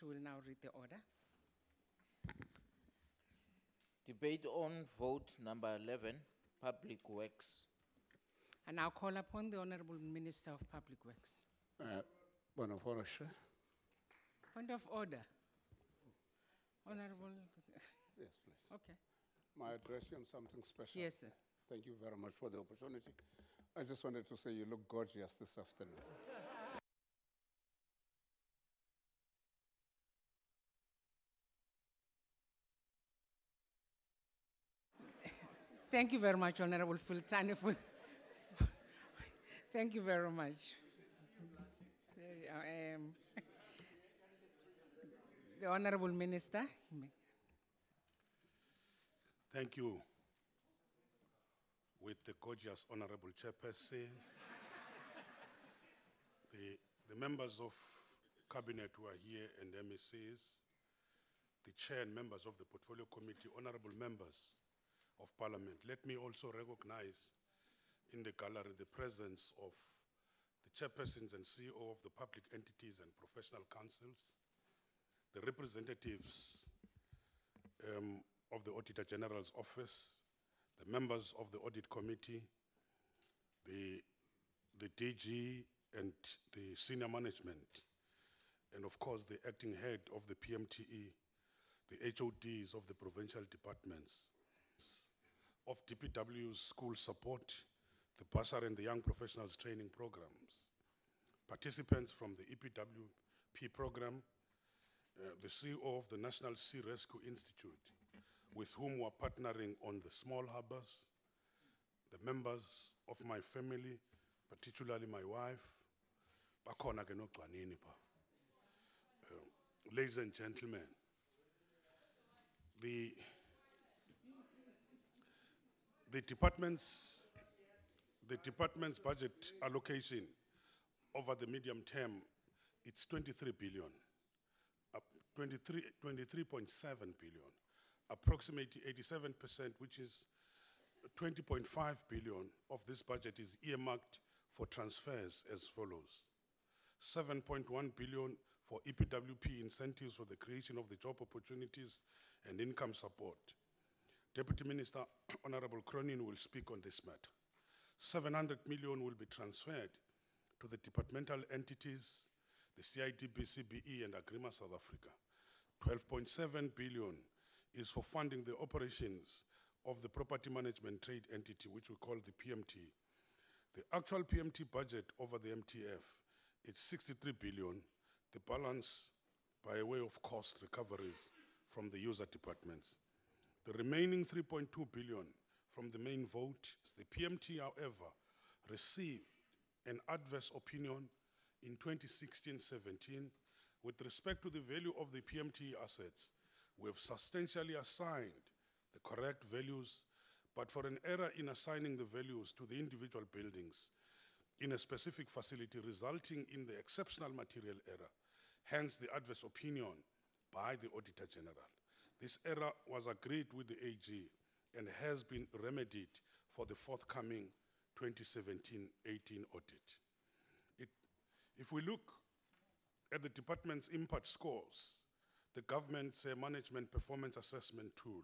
who will now read the order. Debate on vote number 11, Public Works. I now call upon the Honorable Minister of Public Works. Point of order. Honorable, Yes, please. okay. May I address you on something special? Yes, sir. Thank you very much for the opportunity. I just wanted to say you look gorgeous this afternoon. Thank you very much, Honorable Fultani. Thank you very much. The Honorable Minister. Thank you. With the gorgeous Honorable Chairperson, the members of Cabinet who are here and MECs, the Chair and members of the Portfolio Committee, Honorable members of Parliament. Let me also recognize in the gallery the presence of the chairpersons and CEO of the public entities and professional councils, the representatives of the Auditor General's Office, the members of the Audit Committee, the DG and the senior management, and of course the acting head of the PMTE, the HODs of the provincial departments, of DPW's school support, the bursar and the young professionals training programs, participants from the EPWP program, the CEO of the National Sea Rescue Institute, with whom we're partnering on the small harbors, the members of my family, particularly my wife, ladies and gentlemen, the department's budget allocation over the medium term, it's 23 billion, 23.7 billion, approximately 87%, which is 20.5 billion of this budget is earmarked for transfers as follows. 7.1 billion for EPWP incentives for the creation of the job opportunities and income support. Deputy Minister Honorable Cronin will speak on this matter. 700 million will be transferred to the departmental entities, the CIDB, CBE, and Agrima South Africa. 12.7 billion is for funding the operations of the property management trade entity, which we call the PMT. The actual PMT budget over the MTF is 63 billion, the balance by way of cost recoveries from the user departments. The remaining 3.2 billion from the main vote, the PMT, however, received an adverse opinion in 2016-17 with respect to the value of the PMT assets. We have substantially assigned the correct values, but for an error in assigning the values to the individual buildings in a specific facility, resulting in the exceptional material error, hence the adverse opinion by the Auditor General. This error was agreed with the AG and has been remedied for the forthcoming 2017-18 audit. If we look at the department's impact scores, the government's management performance assessment tool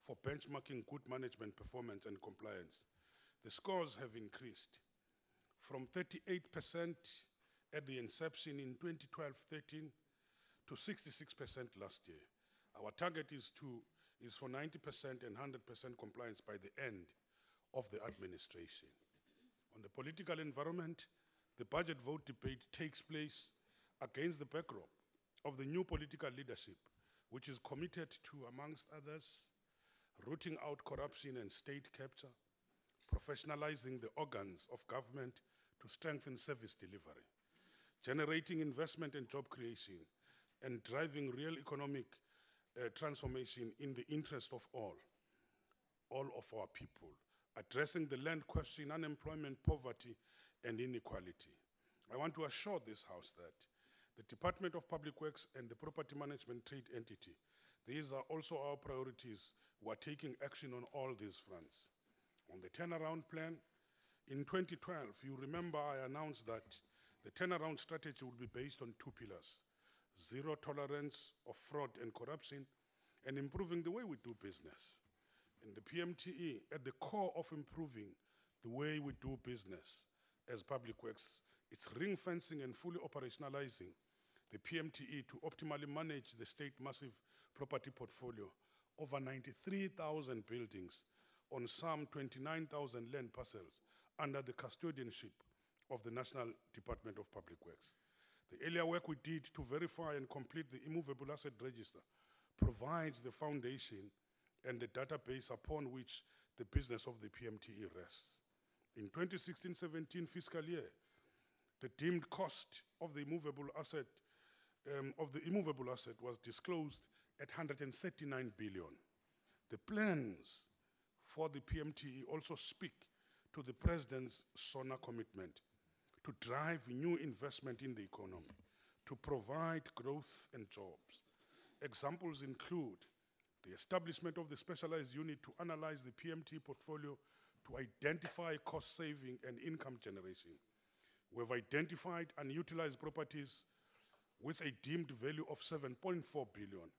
for benchmarking good management performance and compliance, the scores have increased from 38% at the inception in 2012-13 to 66% last year. Our target is for 90% and 100% compliance by the end of the administration. On the political environment, the budget vote debate takes place against the backdrop of the new political leadership, which is committed to, amongst others, rooting out corruption and state capture, professionalizing the organs of government to strengthen service delivery, generating investment and job creation, and driving real economic transformation in the interest of all of our people, addressing the land question, unemployment, poverty, and inequality. I want to assure this House that the Department of Public Works and the Property Management Trade Entity, these are also our priorities. We are taking action on all these fronts. On the turnaround plan, in 2012, you remember I announced that the turnaround strategy will be based on 2 pillars: zero tolerance of fraud and corruption, and improving the way we do business. And the PMTE, at the core of improving the way we do business as Public Works, it's ring fencing and fully operationalizing the PMTE to optimally manage the state massive property portfolio, over 93,000 buildings on some 29,000 land parcels under the custodianship of the National Department of Public Works. The earlier work we did to verify and complete the immovable asset register provides the foundation and the database upon which the business of the PMTE rests. In 2016-17 fiscal year, the deemed cost of the immovable asset was disclosed at 139 billion. The plans for the PMTE also speak to the President's SONA commitment to drive new investment in the economy, to provide growth and jobs. Examples include the establishment of the specialized unit to analyze the PMT portfolio to identify cost saving and income generation. We've identified unutilized properties with a deemed value of 7.4 billion.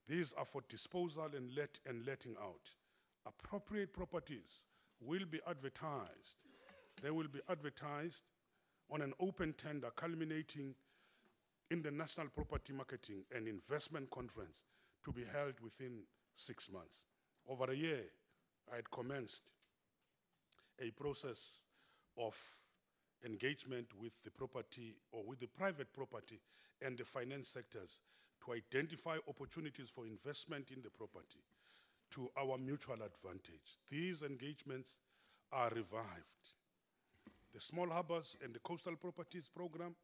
These are for disposal and letting out. Appropriate properties will be advertised. They will be advertised on an open tender culminating in the National Property Marketing and Investment Conference to be held within 6 months. Over a year, I had commenced a process of engagement with the property or with the private property and the finance sectors to identify opportunities for investment in the property to our mutual advantage. These engagements are revived. The Small Harbors and the Coastal Properties Program,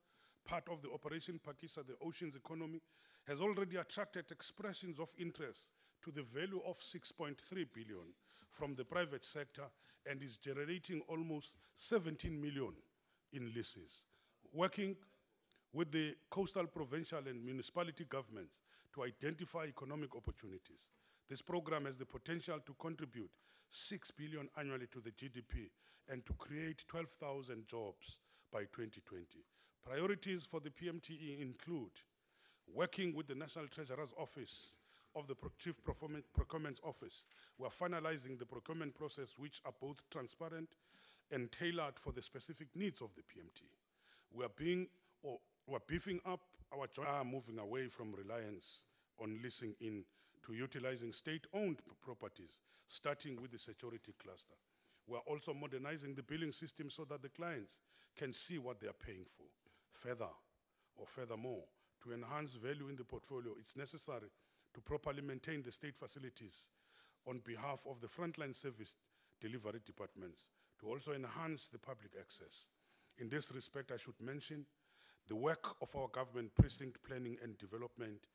part of the Operation Pakisa, the oceans economy, has already attracted expressions of interest to the value of 6.3 billion from the private sector and is generating almost 17 million in leases. Working with the coastal, provincial, and municipality governments to identify economic opportunities. This program has the potential to contribute 6 billion annually to the GDP and to create 12,000 jobs by 2020. Priorities for the PMTE include working with the National Treasurer's Office of the Chief Procurement Office. We are finalizing the procurement process, which are both transparent and tailored for the specific needs of the PMT. We are beefing up our joint, moving away from reliance on leasing in to utilizing state-owned properties, starting with the security cluster. We are also modernizing the billing system so that the clients can see what they are paying for. Furthermore, to enhance value in the portfolio, it's necessary to properly maintain the state facilities on behalf of the frontline service delivery departments, to also enhance the public access. In this respect, I should mention the work of our government precinct planning and development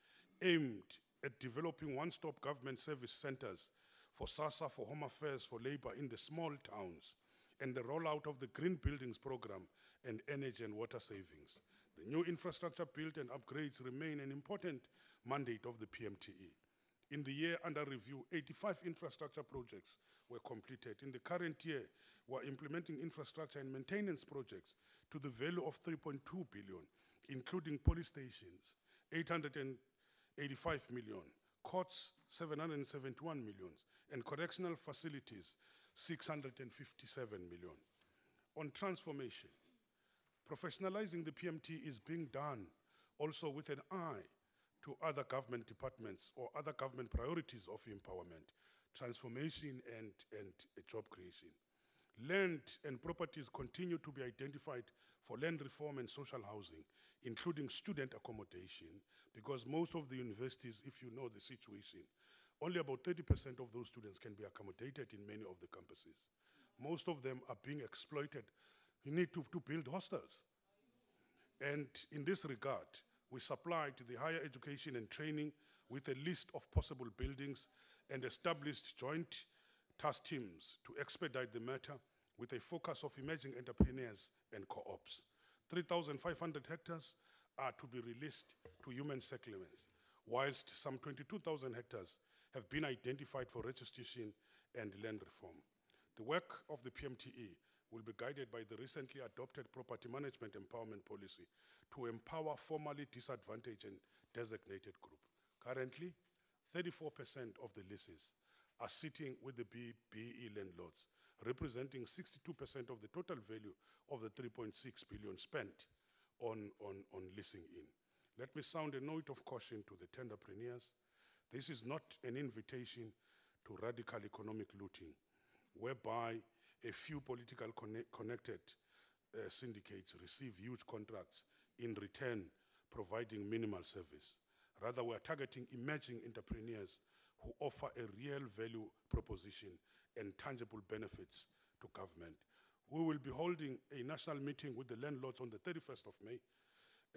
aimed at developing one-stop government service centers for SASSA, for Home Affairs, for labor in the small towns, and the rollout of the Green Buildings Program and energy and water savings. The new infrastructure build and upgrades remain an important mandate of the PMTE. In the year under review, 85 infrastructure projects were completed. In the current year, we're implementing infrastructure and maintenance projects to the value of 3.2 billion, including police stations, 885 million, courts, 771 million, and correctional facilities, 657 million. On transformation, professionalizing the PMT is being done also with an eye to other government departments or other government priorities of empowerment, transformation, and job creation. Land and properties continue to be identified for land reform and social housing, including student accommodation, because most of the universities, if you know the situation, only about 30% of those students can be accommodated in many of the campuses. Most of them are being exploited. You need to build hostels. And in this regard, we supplied the higher education and training with a list of possible buildings and established joint task teams to expedite the matter with a focus of emerging entrepreneurs and co-ops. 3,500 hectares are to be released to human settlements, whilst some 22,000 hectares have been identified for registration and land reform. The work of the PMTE will be guided by the recently adopted property management empowerment policy to empower formerly disadvantaged and designated group. Currently, 34% of the leases are sitting with the BE landlords, representing 62% of the total value of the 3.6 billion spent on leasing in. Let me sound a note of caution to the tenderpreneurs. This is not an invitation to radical economic looting, whereby a few political connected syndicates receive huge contracts in return providing minimal service. Rather, we are targeting emerging entrepreneurs who offer a real value proposition and tangible benefits to government. We will be holding a national meeting with the landlords on the 31st of May,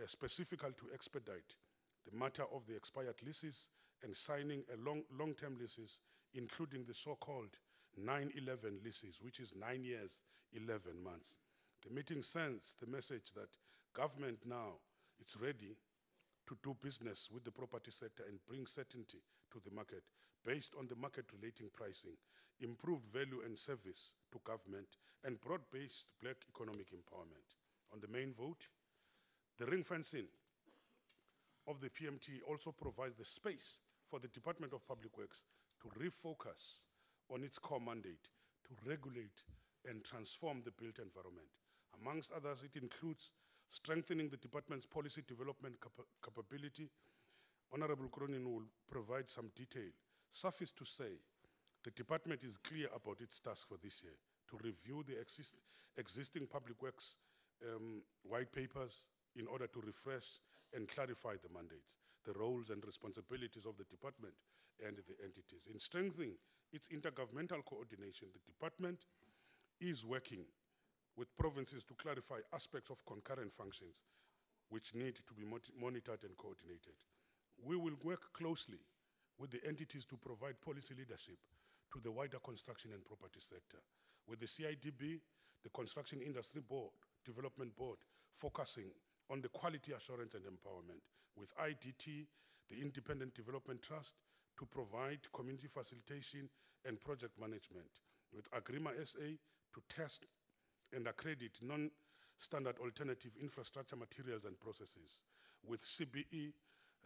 specifically to expedite the matter of the expired leases and signing a long-term leases, including the so-called 9-11 leases, which is 9 years, 11 months. The meeting sends the message that government now is ready to do business with the property sector and bring certainty to the market based on the market-relating pricing, improved value and service to government, and broad-based black economic empowerment. On the main vote, the ring fencing of the PMT also provides the space for the Department of Public Works to refocus on its core mandate to regulate and transform the built environment. Amongst others, it includes strengthening the department's policy development capability. Honorable Cronin will provide some detail. Suffice to say, the department is clear about its task for this year, to review the existing public works white papers in order to refresh and clarify the mandates, the roles and responsibilities of the department and the entities. In strengthening its intergovernmental coordination, the department is working with provinces to clarify aspects of concurrent functions which need to be monitored and coordinated. We will work closely with the entities to provide policy leadership to the wider construction and property sector. With the CIDB, the Construction Industry Board, Development Board, focusing on the quality assurance and empowerment. With IDT, the Independent Development Trust, to provide community facilitation and project management. With Agrima SA, to test and accredit non-standard alternative infrastructure materials and processes. With CBE,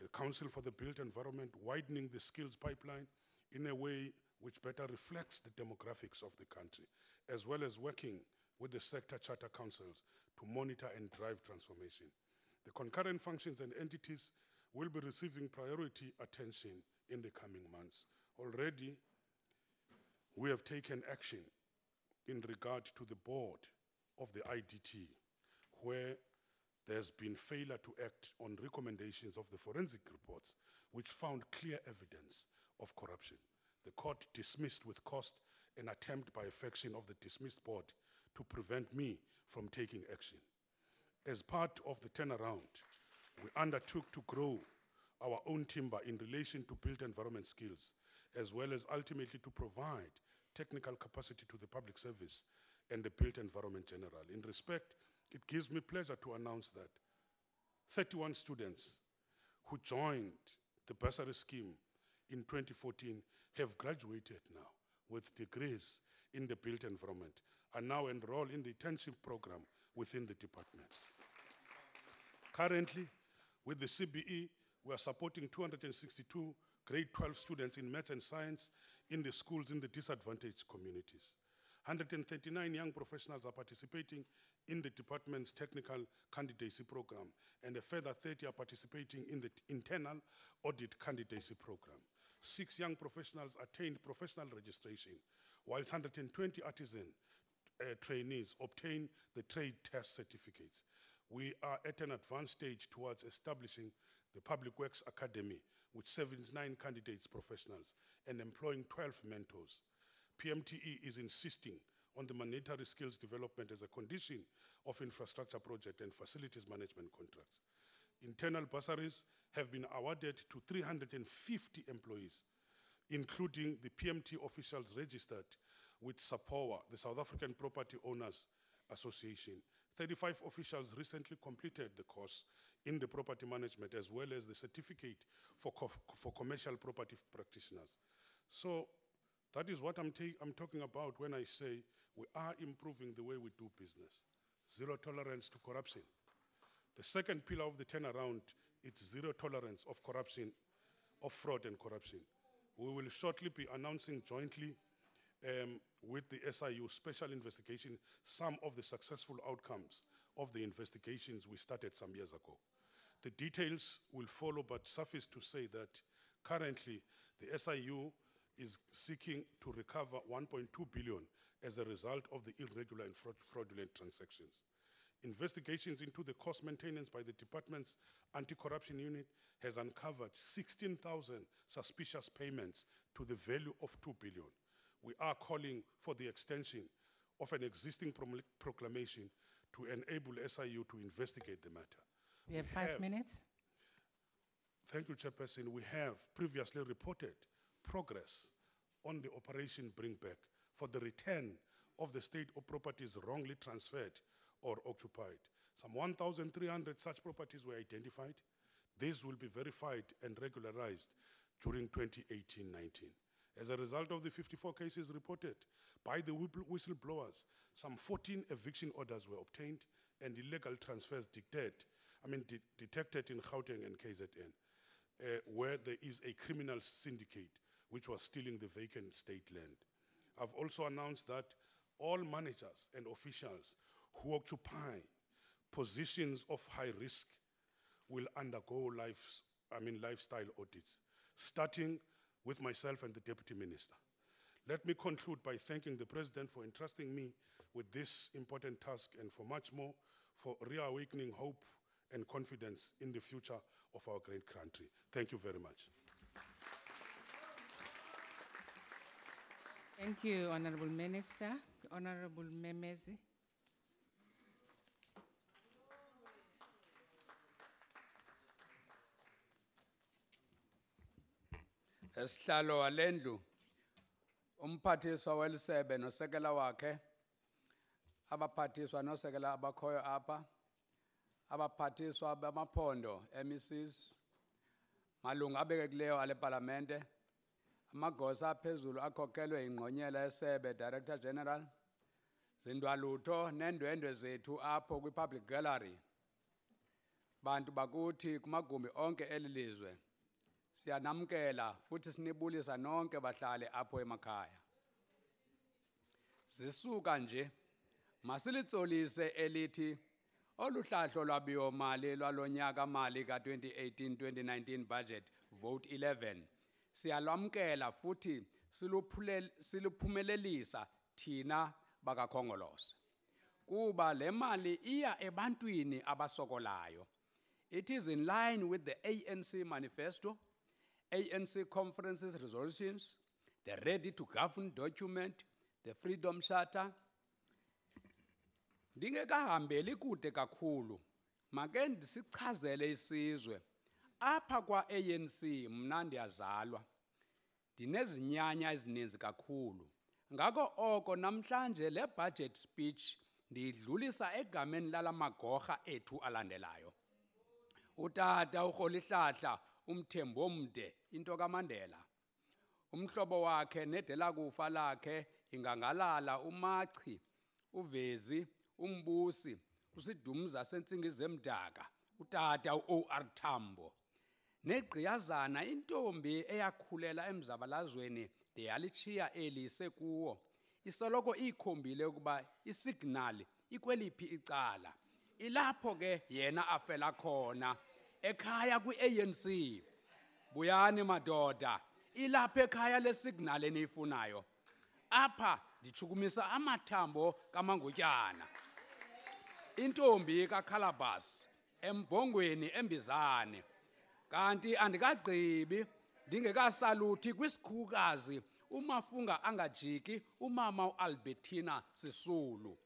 the Council for the Built Environment, widening the skills pipeline in a way which better reflects the demographics of the country, as well as working with the sector charter councils to monitor and drive transformation. The concurrent functions and entities will be receiving priority attention in the coming months. Already, we have taken action in regard to the board of the IDT, where there's been failure to act on recommendations of the forensic reports, which found clear evidence of corruption. The court dismissed with cost an attempt by a faction of the dismissed board to prevent me from taking action. As part of the turnaround, we undertook to grow our own timber in relation to built environment skills, as well as ultimately to provide technical capacity to the public service and the built environment general. In respect, it gives me pleasure to announce that 31 students who joined the bursary scheme in 2014 have graduated now with degrees in the built environment, are now enrolled in the internship program within the department. Currently, with the CBE, we are supporting 262 grade 12 students in maths and science in the schools in the disadvantaged communities. 139 young professionals are participating in the department's technical candidacy program, and a further 30 are participating in the internal audit candidacy program. 6 young professionals attained professional registration, whilst 120 artisan trainees obtain the trade test certificates. We are at an advanced stage towards establishing the Public Works Academy with 79 candidates professionals and employing 12 mentors. PMTE is insisting on the mandatory skills development as a condition of infrastructure project and facilities management contracts. Internal bursaries have been awarded to 350 employees, including the PMT officials registered with SAPOA, the South African Property Owners Association. 35 officials recently completed the course in the property management, as well as the certificate for commercial property practitioners. So that is what I'm talking about when I say We are improving the way we do business. Zero tolerance to corruption. The second pillar of the turnaround, it's zero tolerance of corruption, of fraud and corruption. We will shortly be announcing jointly with the SIU Special Investigation some of the successful outcomes of the investigations we started some years ago. The details will follow, but suffice to say that currently the SIU is seeking to recover 1.2 billion as a result of the irregular and fraudulent transactions. Investigations into the cost maintenance by the department's anti-corruption unit has uncovered 16,000 suspicious payments to the value of 2 billion. We are calling for the extension of an existing proclamation to enable SIU to investigate the matter. We have 5 minutes. Thank you, Chairperson. We have previously reported progress on the Operation Bring Back for the return of the state of properties wrongly transferred or occupied. Some 1,300 such properties were identified. These will be verified and regularized during 2018-19. As a result of the 54 cases reported by the whistleblowers, some 14 eviction orders were obtained and illegal transfers detected in Gauteng and KZN, where there is a criminal syndicate which was stealing the vacant state land. I've also announced that all managers and officials who occupy positions of high risk will undergo lifestyle audits, starting with myself and the Deputy Minister. Let me conclude by thanking the President for entrusting me with this important task and for much more, for reawakening hope and confidence in the future of our great country. Thank you very much. Thank you, Honorable Minister. Honorable Memezi. Esihlalo walendlu umphathiswa welisebe nosekela wakhe, abaphathiswa nosekela abakhoyo apha, abaphathiswa bamaphondo MECs, malunga abekekileyo ale parlamente, amagosa aphezulu akhokelwe ingqonyela yesebe Director General, zindwalutho nendwendwe zethu apho kwi-public gallery, bantu bakuthi kumagumbi onke elilizwe. Siyanamkela futhi sinibulisa nonke bahlale apho emakhaya. Zisuka nje masilitsolise elithi oluhlahlo lwabiwo mali lwalonyaka mali ka2018-2019 budget vote 11 siyalwamkela futhi siluphumelelisa thina bakaKhongolose kuba le mali iya ebantwini abasokolayo. It is in line with the ANC manifesto, ANC conferences resolutions, the ready to govern document, the freedom charter. Ndingekahambeli kude kakhulu, make ndisichazele isizwe. Apha kwa ANC mna ndiyazalwa. Ndinezinyanya ezininzi kakhulu. Ngako oko namhlanje le budget speech ndiyidlulisa egameni lala magorha ethu alandelayo. Utata uRholihlahla umthembu omde into kaMandela. Umhlobo wakhe nedela kufa lakhe ingangalala uMachi, uVezi, uMbusi, uSidumza sentsingizwe emdaka, utata uOR Tambo. Negqiyazana intombi eyakhulela emzabalazweni deyalichiya eli sekuwo. Isoloko ikhombile ukuba isignal ikweliphi icala. Ilapho ke yena afela khona ekhaya kwi-ANC. Buyani madoda, ilapho ekhaya lesignal eniyifunayo. Apha ndichukumisa amathambo kaMangutyana. Intombi kaCalabas embongweni embizane. Kanti andikagqibi ndingekasaluthi kwisikhukazi uMafunga angajiki umama uAlbertina Sisulu.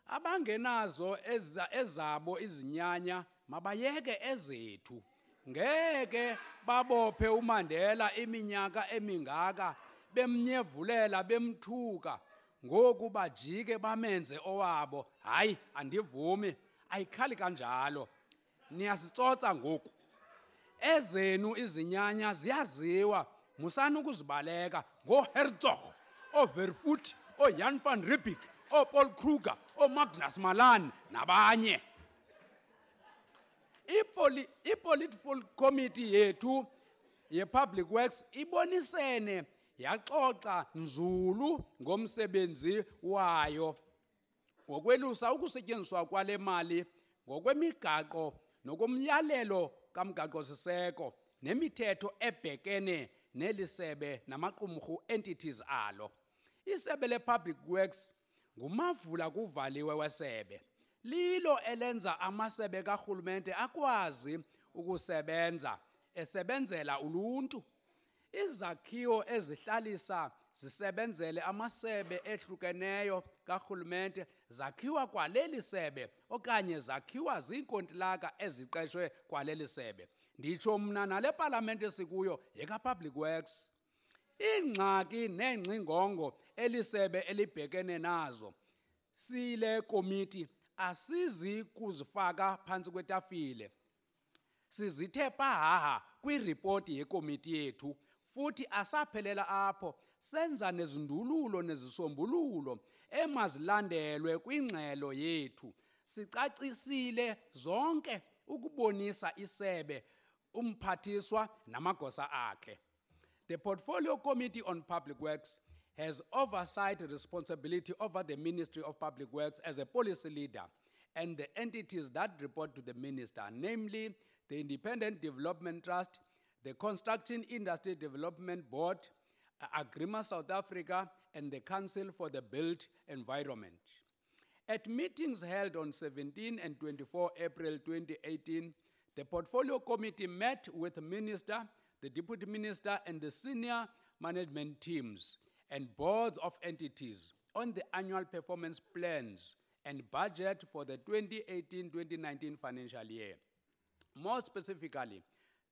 Abangenazo ezabo izinyanya mabayeke ezethu. Ngeke babophe uMandela iminyaka emingaka bemnyevulela bemthuka ngoku bajike bamenze owabo. Hayi andivumi, ayikhali kanjalo. Niyasitsotsa ngoku. Ezenu izinyanya ziyaziwa, musana ukuzibaleka ngoHerzog Vervoet, Jan van Riebeeck, Paul Kruger, Magnus Malan, nabanye. I-Political Committee yethu ye-Public Works ibonisene yaxoxa nzulu ngomsebenzi wayo ngokwelusa ukusetyenziswa kwale mali ngokwemigaqo nokomyalelo kamgaqo-siseko nemithetho ebhekene nelisebe namaqumrhu entities alo. Isebe le-Public Works ngumavula kuvaliwe wesebe. Lilo elenza amasebe karhulumente akwazi ukusebenza esebenzela uluntu. Izakhiwo ezihlalisa zisebenzele amasebe ehlukeneyo karhulumente zakhiwa kwaleli sebe okanye zakhiwa ziinkontilaka eziqeshwe kwaleli sebe. Nditsho mna nale palamente sikuyo yeka-Public Works. Ingxaki neengxingongo elisebe elibhekene nazo sile komiti asizi kuzifaka phantsi kwetafile. Sizithe pahaha kwiripoti yekomiti yethu futhi asaphelela apho, senza nezindululo nezisombululo emazilandelwe kwingxelo yethu. Sicacisile zonke ukubonisa isebe umphathiswa namagosa akhe. The Portfolio Committee on Public Works has oversight responsibility over the Ministry of Public Works as a policy leader and the entities that report to the minister, namely the Independent Development Trust, the Construction Industry Development Board, Agrima South Africa, and the Council for the Built Environment. At meetings held on 17 and 24 April 2018, the Portfolio Committee met with the Minister, the Deputy Minister, and the senior management teams and boards of entities on the annual performance plans and budget for the 2018-2019 financial year. More specifically,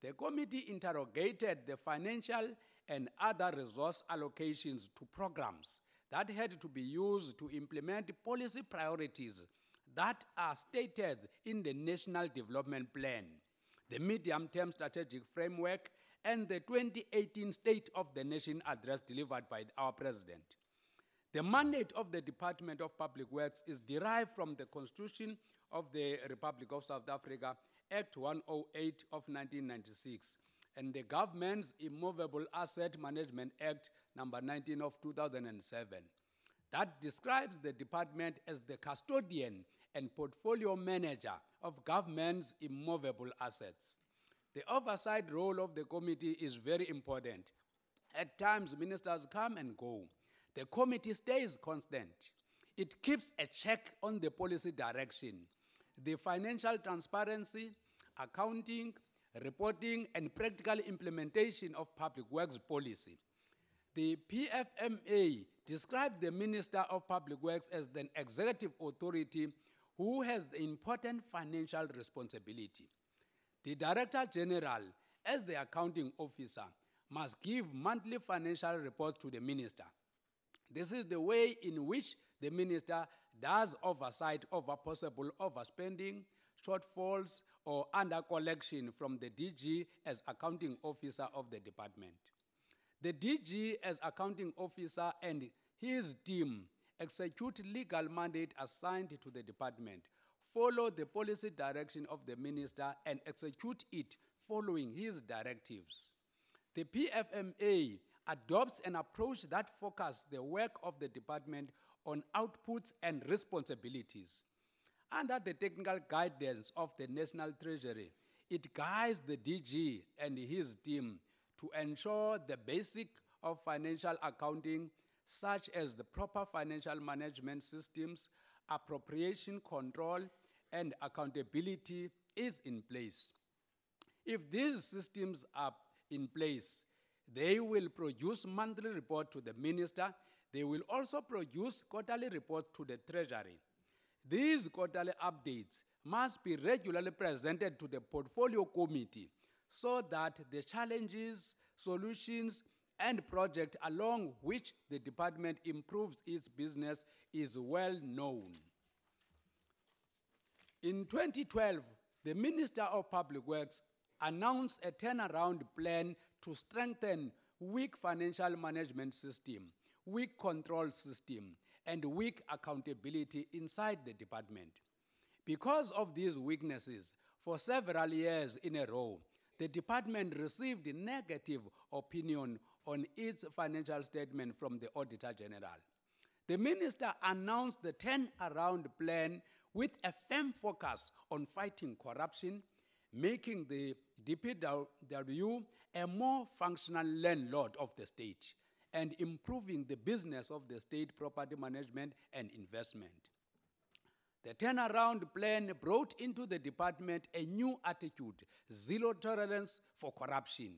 the committee interrogated the financial and other resource allocations to programs that had to be used to implement policy priorities that are stated in the National Development Plan, the Medium-Term Strategic Framework, and the 2018 State of the Nation Address delivered by our President. The mandate of the Department of Public Works is derived from the Constitution of the Republic of South Africa, Act 108 of 1996, and the Government's Immovable Asset Management Act number 19 of 2007, that describes the department as the custodian and portfolio manager of government's immovable assets. The oversight role of the committee is very important. At times, ministers come and go. The committee stays constant. It keeps a check on the policy direction, the financial transparency, accounting, reporting, and practical implementation of public works policy. The PFMA describes the Minister of Public Works as an executive authority who has the important financial responsibility. The Director General, as the accounting officer, must give monthly financial reports to the Minister. This is the way in which the Minister does oversight over possible overspending, shortfalls, or under-collection from the DG as accounting officer of the department. The DG as accounting officer and his team execute legal mandate assigned to the department, follow the policy direction of the minister, and execute it following his directives. The PFMA adopts an approach that focuses the work of the department on outputs and responsibilities. Under the technical guidance of the National Treasury, it guides the DG and his team to ensure the basic of financial accounting, such as the proper financial management systems, appropriation control, and accountability is in place. If these systems are in place, they will produce monthly report to the minister. They will also produce quarterly reports to the Treasury. These quarterly updates must be regularly presented to the Portfolio Committee so that the challenges, solutions, and projects along which the department improves its business is well known. In 2012, the Minister of Public Works announced a turnaround plan to strengthen weak financial management system, weak control system, and weak accountability inside the department. Because of these weaknesses, for several years in a row, the department received a negative opinion on its financial statement from the Auditor General. The minister announced the turnaround plan with a firm focus on fighting corruption, making the DPW a more functional landlord of the state, and improving the business of the state property management and investment. The turnaround plan brought into the department a new attitude, zero tolerance for corruption.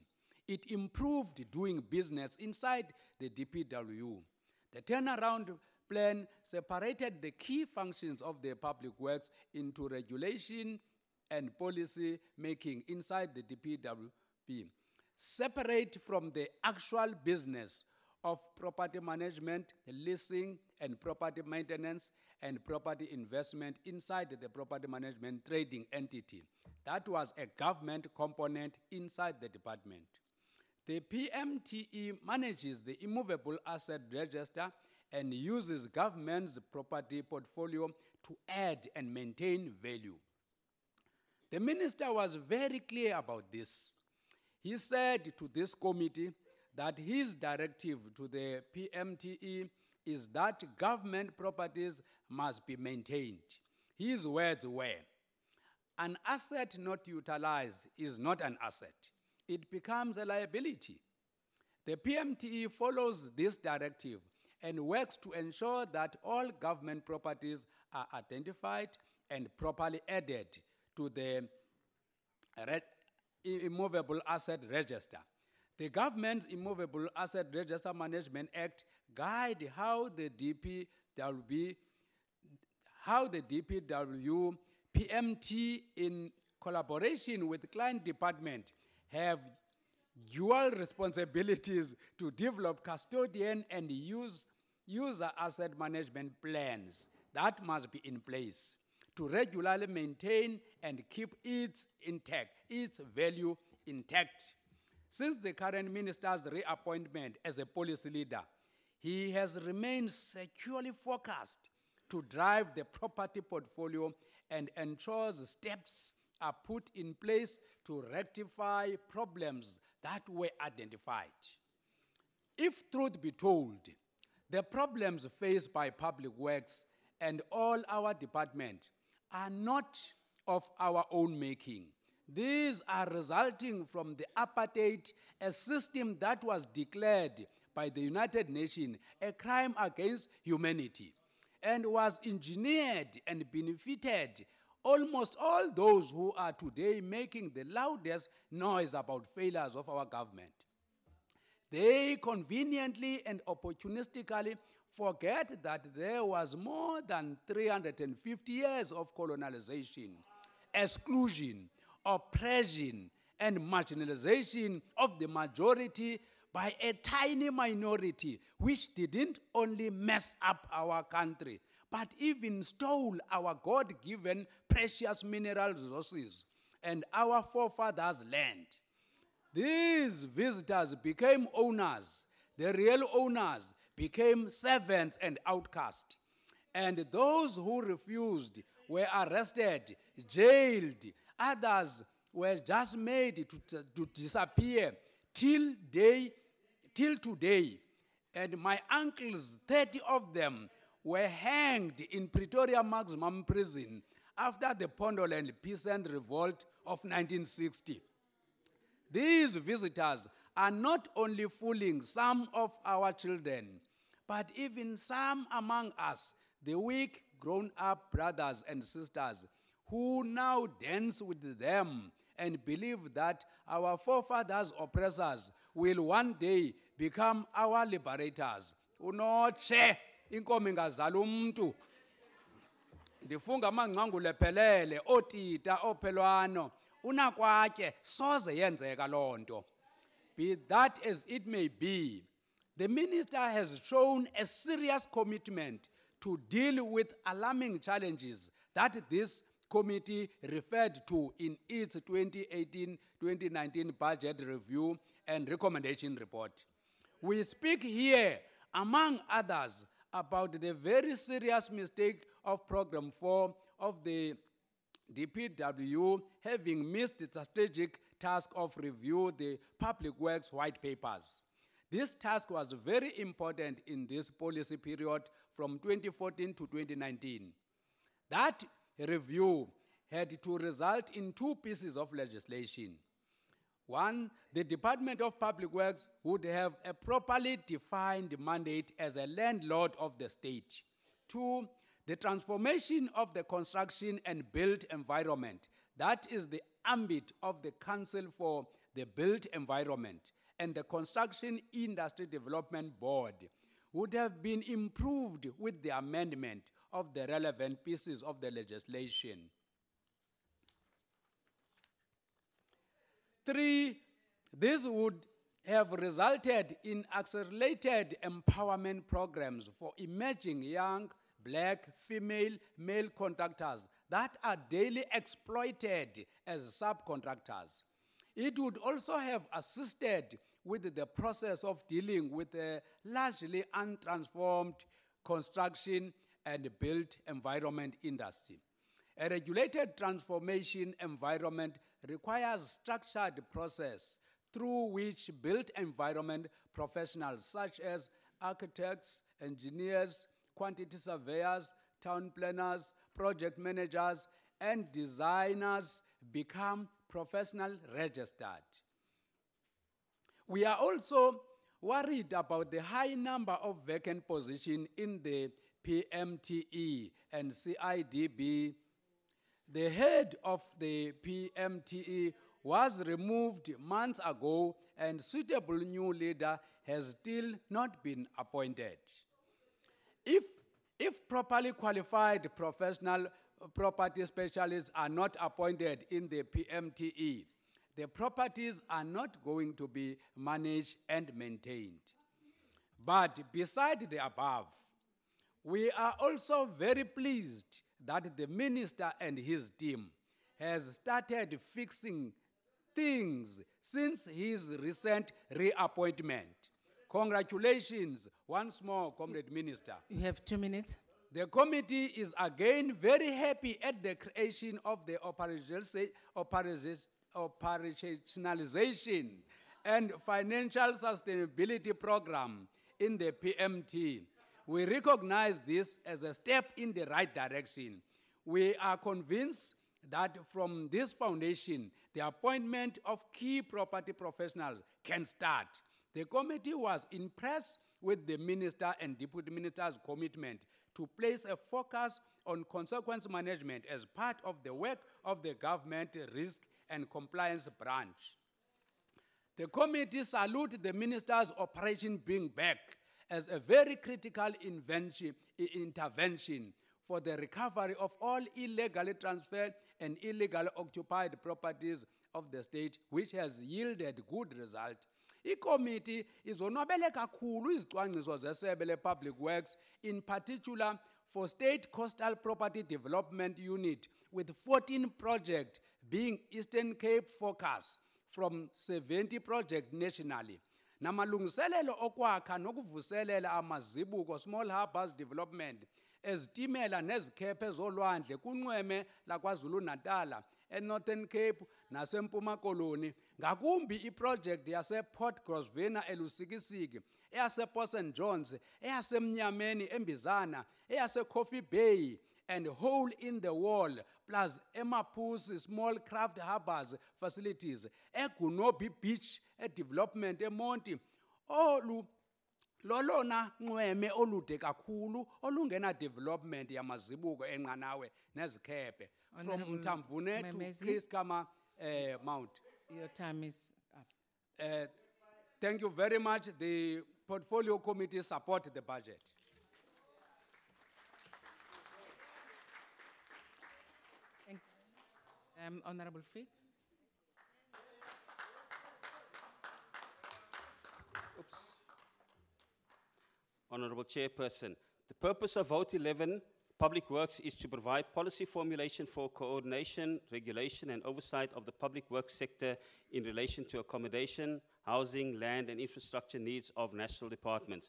It improved doing business inside the DPW. The turnaround plan separated the key functions of the public works into regulation and policy making inside the DPWP, separate from the actual business of property management, leasing, and property maintenance, and property investment inside the property management trading entity. That was a government component inside the department. The PMTE manages the immovable asset register and uses government's property portfolio to add and maintain value. The minister was very clear about this. He said to this committee that his directive to the PMTE is that government properties must be maintained. His words were, "An asset not utilized is not an asset. It becomes a liability." The PMTE follows this directive and works to ensure that all government properties are identified and properly added to the Immovable Asset Register. The Government's Immovable Asset Register Management Act guide how the DPW, PMT in collaboration with the client department have dual responsibilities to develop custodian and user asset management plans that must be in place to regularly maintain and keep its value intact. Since the current minister's reappointment as a policy leader, he has remained securely focused to drive the property portfolio and ensures steps are put in place to rectify problems that were identified. If truth be told, the problems faced by public works and all our departments are not of our own making. These are resulting from the apartheid, a system that was declared by the United Nations a crime against humanity and was engineered and benefited almost all those who are today making the loudest noise about failures of our government. They conveniently and opportunistically forget that there was more than 350 years of colonization, exclusion, oppression, and marginalization of the majority by a tiny minority, which didn't only mess up our country, but even stole our God-given precious mineral resources and our forefathers' land. These visitors became owners. The real owners became servants and outcasts. And those who refused were arrested, jailed. Others were just made to disappear till today. And my uncles, 30 of them, were hanged in Pretoria Maximum Prison after the Pondoland Peasant Revolt of 1960. These visitors are not only fooling some of our children, but even some among us, the weak grown-up brothers and sisters, who now dance with them and believe that our forefathers' oppressors will one day become our liberators. Unoche inkomo ingazala umuntu. Ndifunga amangcangu lephelele otita ophelwano unakwatye soze yenzeka lonto. Be that as it may be, the minister has shown a serious commitment to deal with alarming challenges that this committee referred to in its 2018-2019 budget review and recommendation report. We speak here among others, about the very serious mistake of Program 4 of the DPW having missed its strategic task of review the Public Works White Papers. This task was very important in this policy period from 2014 to 2019. That review had to result in two pieces of legislation. One, the Department of Public Works would have a properly defined mandate as a landlord of the state. Two, the transformation of the construction and built environment, that is the ambit of the Council for the Built Environment and the Construction Industry Development Board, would have been improved with the amendment of the relevant pieces of the legislation. 3, this would have resulted in accelerated empowerment programs for emerging young, black, female, male contractors that are daily exploited as subcontractors. It would also have assisted with the process of dealing with a largely untransformed construction and built environment industry. A regulated transformation environment requires structured process through which built environment professionals such as architects, engineers, quantity surveyors, town planners, project managers, and designers become professional registered. We are also worried about the high number of vacant positions in the PMTE and CIDB. The head of the PMTE was removed months ago, and suitable new leader has still not been appointed. If properly qualified professional property specialists are not appointed in the PMTE, the properties are not going to be managed and maintained. But beside the above, we are also very pleased that the minister and his team has started fixing things since his recent reappointment. Congratulations once more, Comrade Minister. You have 2 minutes. The committee is again very happy at the creation of the operationalization and financial sustainability program in the PMT. We recognize this as a step in the right direction. We are convinced that from this foundation, the appointment of key property professionals can start. The committee was impressed with the minister and deputy minister's commitment to place a focus on consequence management as part of the work of the government risk and compliance branch. The committee salutes the minister's Operation Bring Back as a very critical intervention for the recovery of all illegally transferred and illegally occupied properties of the state, which has yielded good results. I-committee izonwabele kakhulu izicwangciso zesebe le-Public Works, in particular for State Coastal Property Development Unit, with 14 projects being Eastern Cape focus from 70 projects nationally. Namalungiselelo okwakha nokuvuselela amazibuko, small harbors development, ezitimela nezikhephe zolwandle kunxweme laKwaZulu-Natal, eNorthern Cape naseMpuma Koloni, ngakumbi iproject yase-Port Grosvenor eLusikisiki, eyase-Port St. John's, eyaseMnyameni eMbizana, eyase-Coffee Bay, and Hole in the Wall, plus eMapusi Small Craft Harbors facilities, eGunobi Beach, development eMonti, lolona nxweme olude kakhulu olungena development yamazibuko enqanawe nezikhephe from Honorable Mtamvune to Memezi. Chris Kama Mount. Your time is up. Thank you very much. The portfolio committee support the budget. Thank you. Honorable Fee. Honorable Chairperson, the purpose of Vote 11, Public Works, is to provide policy formulation for coordination, regulation, and oversight of the public works sector in relation to accommodation, housing, land, and infrastructure needs of national departments.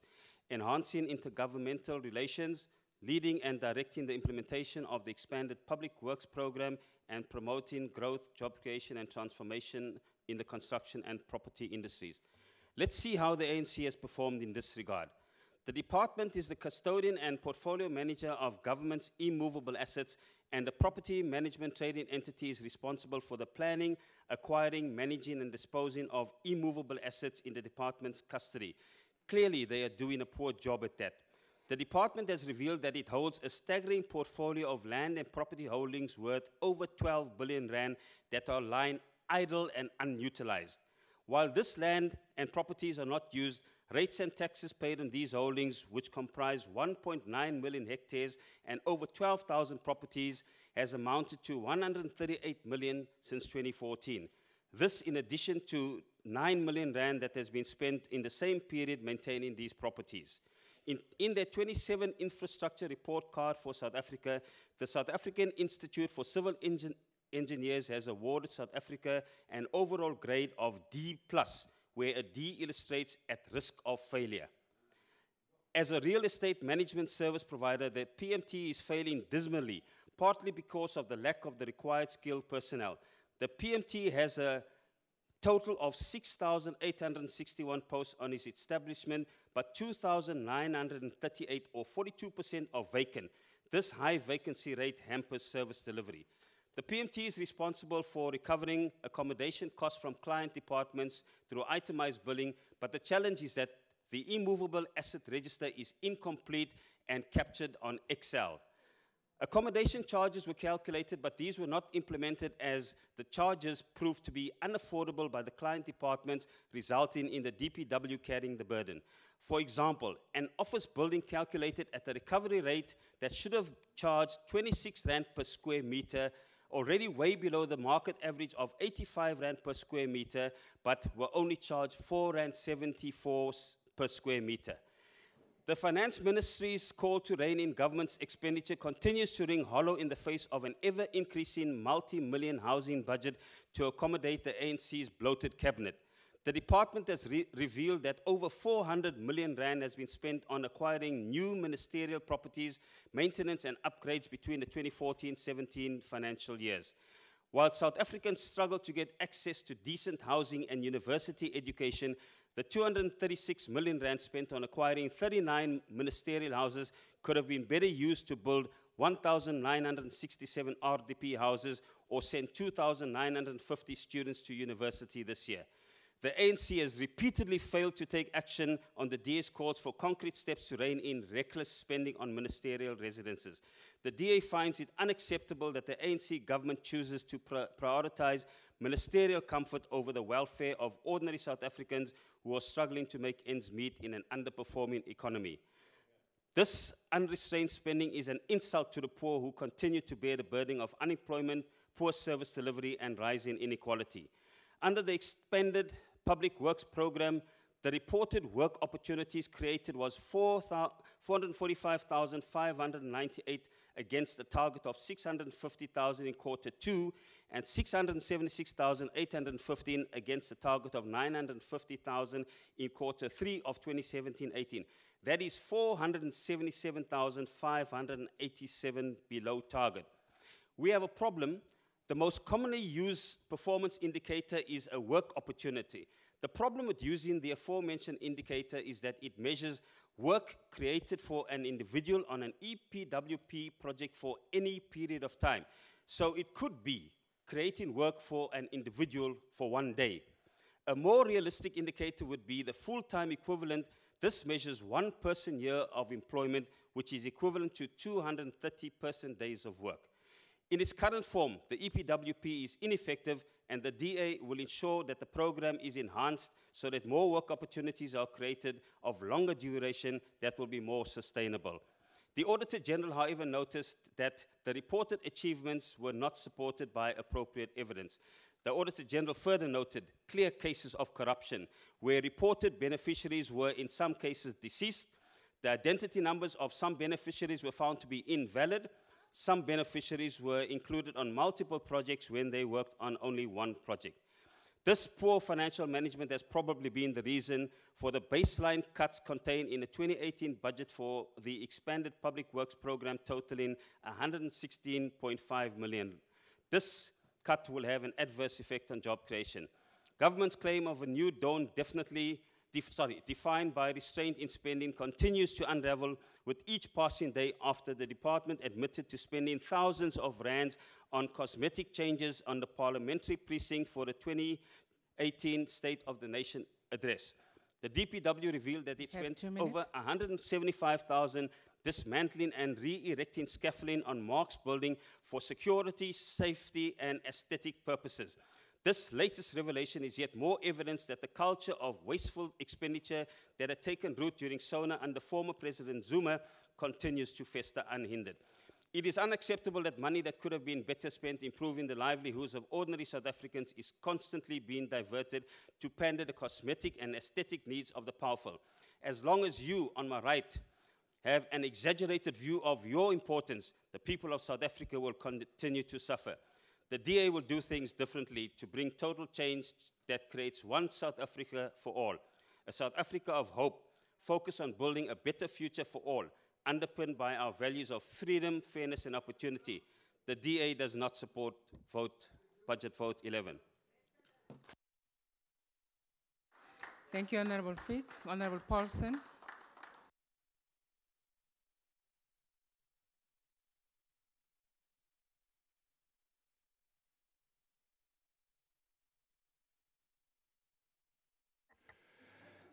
enhancing intergovernmental relations, leading and directing the implementation of the expanded public works program, and promoting growth, job creation, and transformation in the construction and property industries. Let's see how the ANC has performed in this regard. The department is the custodian and portfolio manager of government's immovable assets, and the property management trading entity is responsible for the planning, acquiring, managing, and disposing of immovable assets in the department's custody. Clearly, they are doing a poor job at that. The department has revealed that it holds a staggering portfolio of land and property holdings worth over 12 billion rand that are lying idle and unutilized. While this land and properties are not used, rates and taxes paid on these holdings, which comprise 1.9 million hectares and over 12,000 properties, has amounted to 138 million since 2014. This in addition to 9 million rand that has been spent in the same period maintaining these properties. In their 27 infrastructure report card for South Africa, the South African Institute for Civil Engineers has awarded South Africa an overall grade of D+, where a D illustrates at risk of failure. As a real estate management service provider, the PMT is failing dismally, partly because of the lack of the required skilled personnel. The PMT has a total of 6,861 posts on its establishment, but 2,938 or 42% are vacant. This high vacancy rate hampers service delivery. The PMT is responsible for recovering accommodation costs from client departments through itemized billing, but the challenge is that the immovable asset register is incomplete and captured on Excel. Accommodation charges were calculated, but these were not implemented as the charges proved to be unaffordable by the client departments, resulting in the DPW carrying the burden. For example, an office building calculated at a recovery rate that should have charged 26 rand per square meter, already way below the market average of 85 rand per square meter, but were only charged 4.74 rand per square meter. The Finance Ministry's call to rein in government's expenditure continues to ring hollow in the face of an ever-increasing multi-million housing budget to accommodate the ANC's bloated cabinet. The department has revealed that over 400 million rand has been spent on acquiring new ministerial properties, maintenance and upgrades between the 2014-17 financial years. While South Africans struggle to get access to decent housing and university education, the 236 million rand spent on acquiring 39 ministerial houses could have been better used to build 1,967 RDP houses or send 2,950 students to university this year. The ANC has repeatedly failed to take action on the DA's calls for concrete steps to rein in reckless spending on ministerial residences. The DA finds it unacceptable that the ANC government chooses to prioritize ministerial comfort over the welfare of ordinary South Africans who are struggling to make ends meet in an underperforming economy. This unrestrained spending is an insult to the poor who continue to bear the burden of unemployment, poor service delivery, and rising inequality. Under the expanded public works program, the reported work opportunities created was 445,598 against a target of 650,000 in quarter 2 and 676,815 against a target of 950,000 in quarter 3 of 2017-18. That is 477,587 below target. We have a problem. The most commonly used performance indicator is a work opportunity. The problem with using the aforementioned indicator is that it measures work created for an individual on an EPWP project for any period of time. So it could be creating work for an individual for one day. A more realistic indicator would be the full-time equivalent. This measures 1 person year of employment, which is equivalent to 230 person days of work. In its current form, the EPWP is ineffective, and the DA will ensure that the program is enhanced so that more work opportunities are created of longer duration that will be more sustainable. The Auditor General, however, noticed that the reported achievements were not supported by appropriate evidence. The Auditor General further noted clear cases of corruption, where reported beneficiaries were in some cases deceased. The identity numbers of some beneficiaries were found to be invalid. Some beneficiaries were included on multiple projects when they worked on only one project. This poor financial management has probably been the reason for the baseline cuts contained in the 2018 budget for the expanded public works program totaling 116.5 million. This cut will have an adverse effect on job creation. Government's claim of a new dawn defined by restraint in spending continues to unravel with each passing day after the department admitted to spending thousands of rands on cosmetic changes on the parliamentary precinct for the 2018 State of the Nation address. The DPW revealed that it spent over 175,000 dismantling and re-erecting scaffolding on Mark's building for security, safety, and aesthetic purposes. This latest revelation is yet more evidence that the culture of wasteful expenditure that had taken root during SONA under former President Zuma continues to fester unhindered. It is unacceptable that money that could have been better spent improving the livelihoods of ordinary South Africans is constantly being diverted to pander the cosmetic and aesthetic needs of the powerful. As long as you, on my right, have an exaggerated view of your importance, the people of South Africa will continue to suffer. The DA will do things differently to bring total change that creates one South Africa for all, a South Africa of hope, focused on building a better future for all, underpinned by our values of freedom, fairness, and opportunity. The DA does not support budget vote 11. Thank you, Honorable Fick. Honorable Paulson.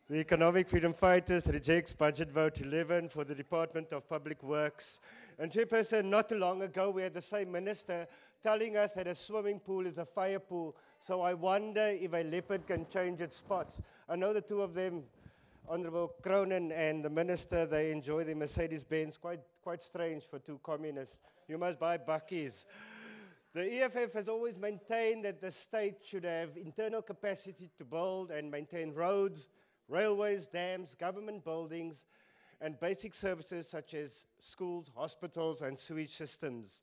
The Economic Freedom Fighters rejects budget vote 11 for the Department of Public Works. And Chairperson, not too long ago, we had the same minister telling us that a swimming pool is a fire pool. So I wonder if a leopard can change its spots. I know the two of them, Honorable Cronin and the minister, they enjoy the Mercedes-Benz. Quite strange for two communists. You must buy Buckies. The EFF has always maintained that the state should have internal capacity to build and maintain roads, railways, dams, government buildings, and basic services such as schools, hospitals, and sewage systems.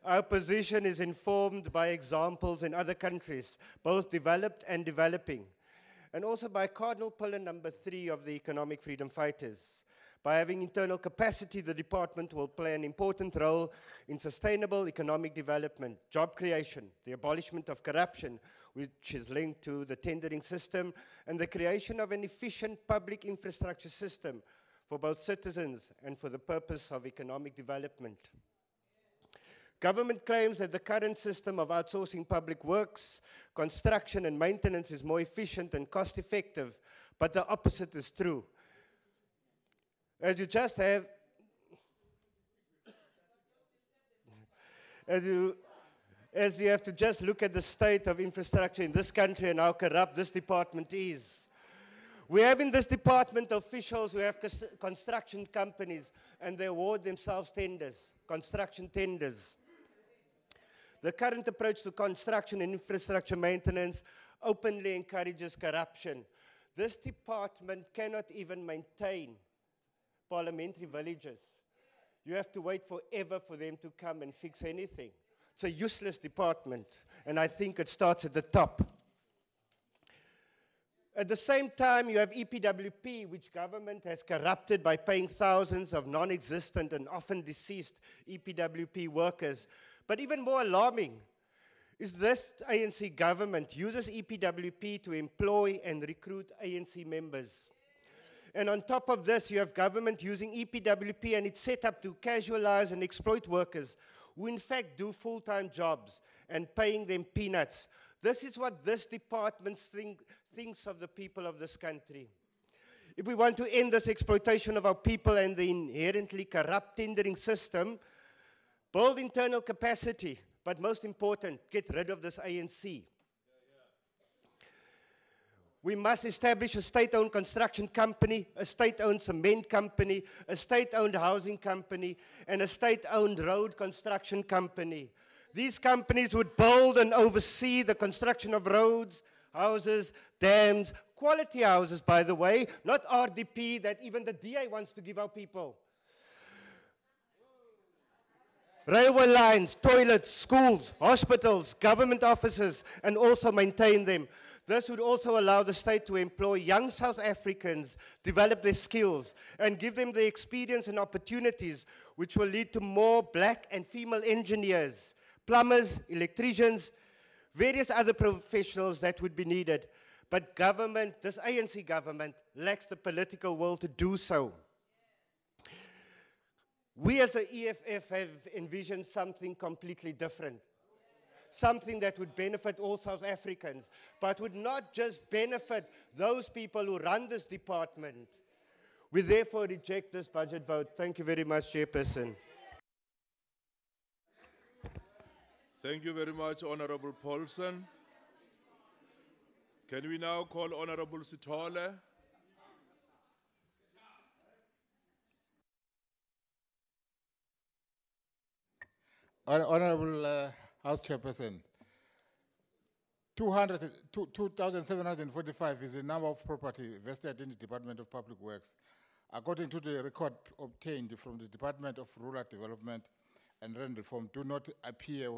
Our position is informed by examples in other countries, both developed and developing, and also by cardinal pillar number 3 of the Economic Freedom Fighters. By having internal capacity, the department will play an important role in sustainable economic development, job creation, the abolishment of corruption, which is linked to the tendering system, and the creation of an efficient public infrastructure system for both citizens and for the purpose of economic development. Government claims that the current system of outsourcing public works, construction, and maintenance is more efficient and cost-effective, but the opposite is true. As you just have, as you have to just look at the state of infrastructure in this country and how corrupt this department is. We have in this department officials who have construction companies and they award themselves tenders, construction tenders. The current approach to construction and infrastructure maintenance openly encourages corruption. This department cannot even maintain parliamentary villages. You have to wait forever for them to come and fix anything. It's a useless department, and I think it starts at the top. At the same time, you have EPWP, which government has corrupted by paying thousands of non-existent and often deceased EPWP workers. But even more alarming is this ANC government uses EPWP to employ and recruit ANC members. And on top of this, you have government using EPWP and it's set up to casualize and exploit workers who in fact do full-time jobs and paying them peanuts. This is what this department thinks of the people of this country. If we want to end this exploitation of our people and the inherently corrupt tendering system, build internal capacity, but most important, get rid of this ANC. We must establish a state-owned construction company, a state-owned cement company, a state-owned housing company, and a state-owned road construction company. These companies would build and oversee the construction of roads, houses, dams, quality houses, by the way, not RDP that even the DA wants to give our people. railway lines, toilets, schools, hospitals, government offices, and also maintain them. This would also allow the state to employ young South Africans, develop their skills, and give them the experience and opportunities which will lead to more black and female engineers, plumbers, electricians, various other professionals that would be needed. But government, this ANC government, lacks the political will to do so. We as the EFF have envisioned something completely different. Something that would benefit all South Africans, but would not just benefit those people who run this department. We therefore reject this budget vote. Thank you very much, Chairperson. Thank you very much, Honorable Paulson. Can we now call Honorable Sithole? Honorable House Chairperson, 2,745 is the number of property vested in the Department of Public Works, according to the record obtained from the Department of Rural Development and Land Reform. Do not appear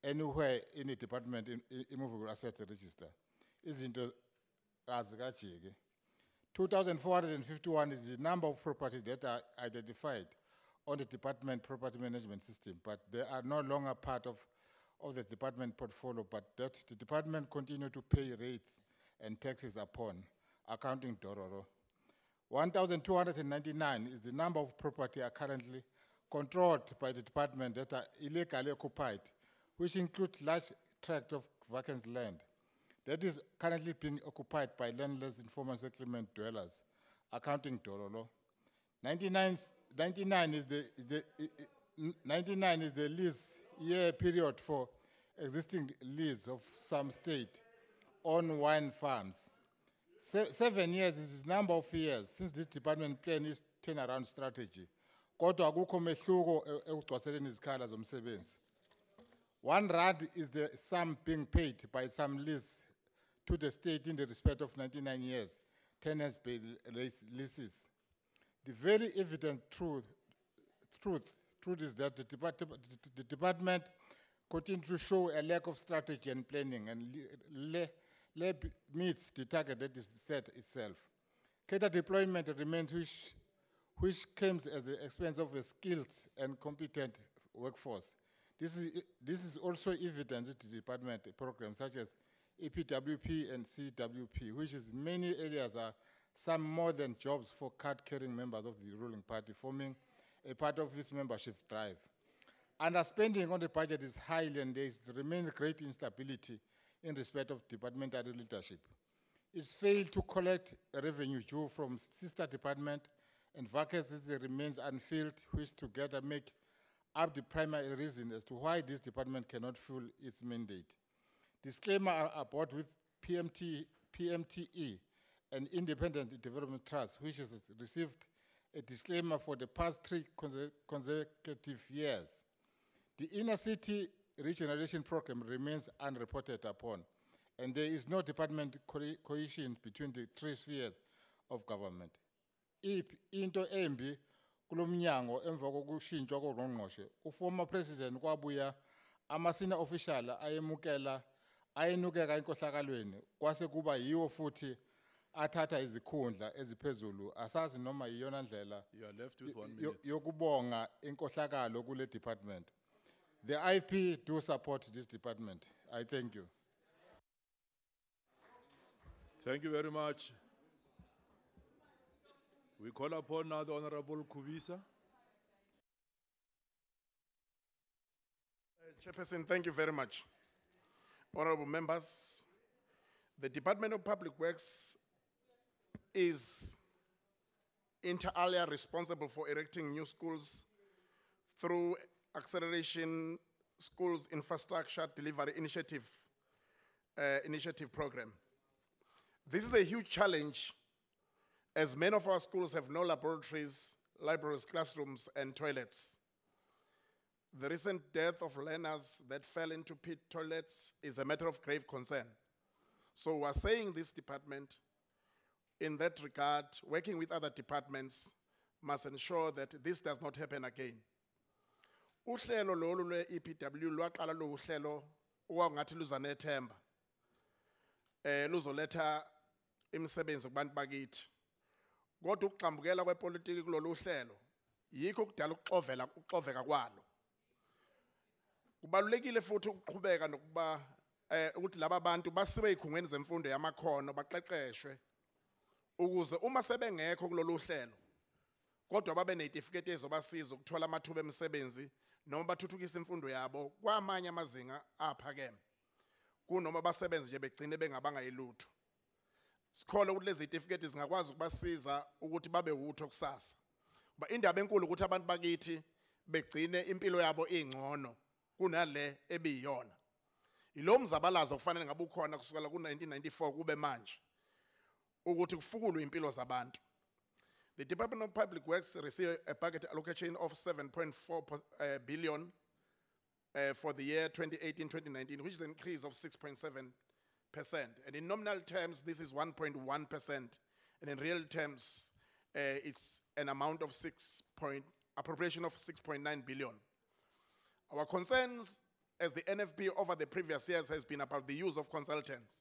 anywhere in the Department Immovable Assets Register. Izinto azikajike. 2,451 is the number of properties that are identified on the Department Property Management System, but they are no longer part of the department portfolio, but that the department continue to pay rates and taxes upon, accounting dororo. 1,299 is the number of property are currently controlled by the department that are illegally occupied, which include large tract of vacant land that is currently being occupied by landless informal settlement dwellers, accounting dororo. 99 is the lease year period for existing lease of some state-owned wine farms. 7 years is the number of years since this department plan its turnaround strategy. Kodwa akukho mehluko ekugcwaseleni izikhala zomsebenzi. R1 is the sum being paid by some lease to the state in the respect of 99 years, tenants-paid leases. The very evident truth is that the department continues to show a lack of strategy and planning and meets the target that is set itself. Cadre deployment remains which comes at the expense of a skilled and competent workforce. This is also evident in the department programs such as EPWP and CWP, which is in many areas are some more than jobs for card-carrying members of the ruling party, forming a part of its membership drive. Underspending on the budget is high, and there remains great instability in respect of departmental leadership. It's failed to collect revenue due from sister department, and vacancies remains unfilled, which together make up the primary reason as to why this department cannot fill its mandate. Disclaimer about with PMTE, an independent development trust, which has received a disclaimer for the past 3 consecutive years. The inner city regeneration program remains unreported upon, and there is no department cohesion between the 3 spheres of government. Into embi kulomnyango emva kokushintshwa koNgqongqoshe, uformer president kwabuya ama-senior official ayenukeka enkohlakalweni, kwase kuba yiwo futhi athatha izikhundla eziphezulu. Asazi noma iyona ndlela yokubonga inkohlakalo kule department. The IFP do support this department. I thank you. Thank you very much. We call upon now the Honorable Kubisa. Chairperson, thank you very much. Honorable members, the Department of Public Works is inter alia responsible for erecting new schools through Acceleration Schools Infrastructure Delivery Initiative program. This is a huge challenge, as many of our schools have no laboratories, libraries, classrooms, and toilets. The recent death of learners that fell into pit toilets is a matter of grave concern. So we're saying this department, in that regard, working with other departments, must ensure that this does not happen again. Uhlelo lolu lwe-EPW lwaqala luhlelo okwangathi luza nethemba. Luzoletha imisebenzi kubantu bakithi. Kodwa ukuxambukela kwepolitiki kulolu hlelo yikho kudala ukuxoveka kwalo. Kubalulekile futhi ukuqhubeka nokuba ukuthi laba bantu basiwe ezikhungweni zemfundo yamakhono baqeqeshwe ukuze uma sebengekho kulolu hlelo kodwa babe nezitifiketi ezobasiza ukuthola amathuba emisebenzi noma bathuthukise imfundo yabo kwamanye amazinga aphakeme kunoma basebenze nje begcine bengabanga yilutho. Sikhole ukuthi lezi zitifiketi zingakwazi ukubasiza ukuthi babe utho kusasa. Ba indaba enkulu ukuthi abantu bakithi begcine impilo yabo ingcono kunale ebiyona. Ilo mzabalazo kufanele ngabe ukhona kusukela ku-1994 kube manje ukuthi kufukulwe impilo zabantu. The Department of Public Works received a budget allocation of 7.4 billion for the year 2018-2019, which is an increase of 6.7%. And in nominal terms, this is 1.1%. And in real terms, it's an amount of appropriation of 6.9 billion. Our concerns as the NFP over the previous years has been about the use of consultants.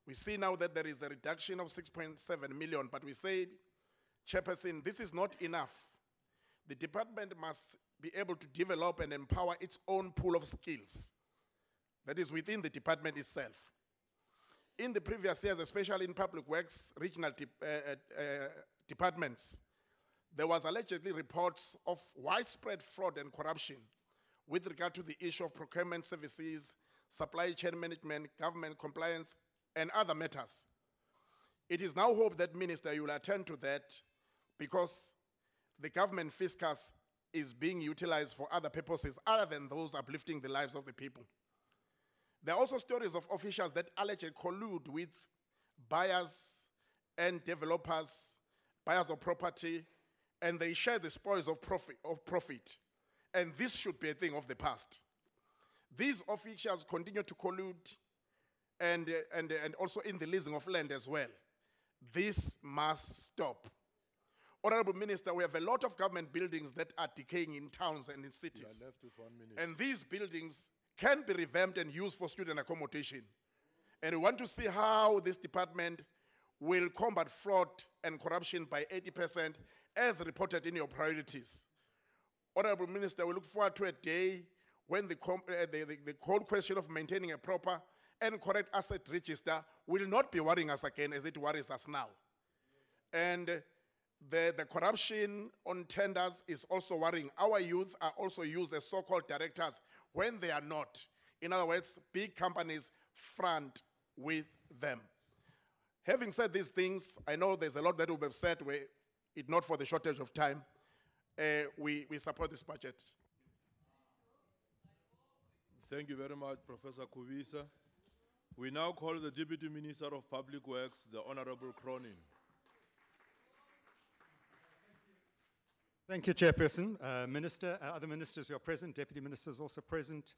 We see now that there is a reduction of 6.7 million, but we say, Chairperson, this is not enough. The department must be able to develop and empower its own pool of skills that is within the department itself. In the previous years, especially in public works, regional departments, there was allegedly reports of widespread fraud and corruption with regard to the issue of procurement services, supply chain management, government compliance, and other matters. It is now hoped that, Minister, you will attend to that because the government fiscus is being utilized for other purposes other than those uplifting the lives of the people. There are also stories of officials that allegedly collude with buyers and developers, buyers of property, and they share the spoils of profit. And this should be a thing of the past. These officials continue to collude and also in the leasing of land as well. This must stop. Honorable Minister, we have a lot of government buildings that are decaying in towns and in cities. Left with 1 minute. And these buildings can be revamped and used for student accommodation. And we want to see how this department will combat fraud and corruption by 80% as reported in your priorities. Honorable Minister, we look forward to a day when the whole question of maintaining a proper and correct asset register will not be worrying us again as it worries us now. And the corruption on tenders is also worrying. Our youth are also used as so-called directors when they are not. In other words, big companies front with them. Having said these things, I know there's a lot that will be said, were it not for the shortage of time. We support this budget. Thank you very much, Professor Kuvisa. We now call the Deputy Minister of Public Works, the Honorable Cronin. Thank you, Chairperson. Minister, other ministers who are present, Deputy Ministers also present,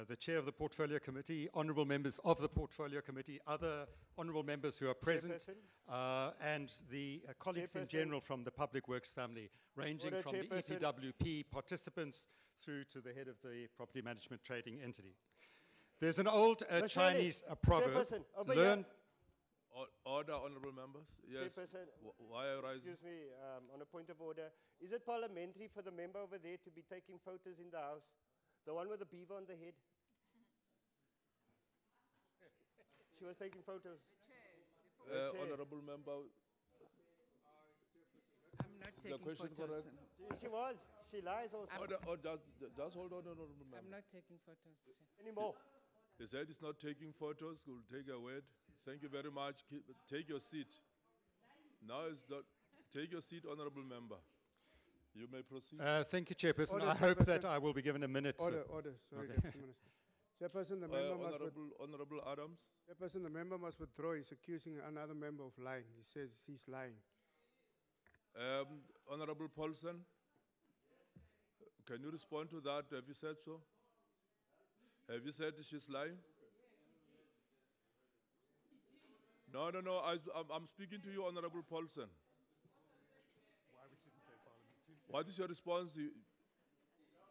the Chair of the Portfolio Committee, honourable members of the Portfolio Committee, other honourable members who are present, and the colleagues in general from the Public Works family, ranging from the EPWP participants through to the head of the Property Management Trading Entity. There's an old Chinese proverb, learn... Order, honourable members. Yes. Why are you Excuse me, on a point of order. Is it parliamentary for the member over there to be taking photos in the house? The one with the beaver on the head? She was taking photos. Honourable member. I'm not taking photos. She was. She lies also. Just hold on, honourable member. I'm not taking photos. Anymore. He said he's not taking photos. We'll take a word. Thank you very much. Take your seat. Now is that. Take your seat, honourable member. You may proceed. Thank you, Chairperson. Order, I hope Chairperson. that I will be given a minute. Sorry, Okay. Deputy Minister. Chairperson, the member Honourable Adams. Chairperson, the member must withdraw. He's accusing another member of lying. He says he's lying. Honourable Paulson. Can you respond to that? Have you said so? Have you said she's lying? No. I'm speaking to you, Honourable Paulson. What is your response?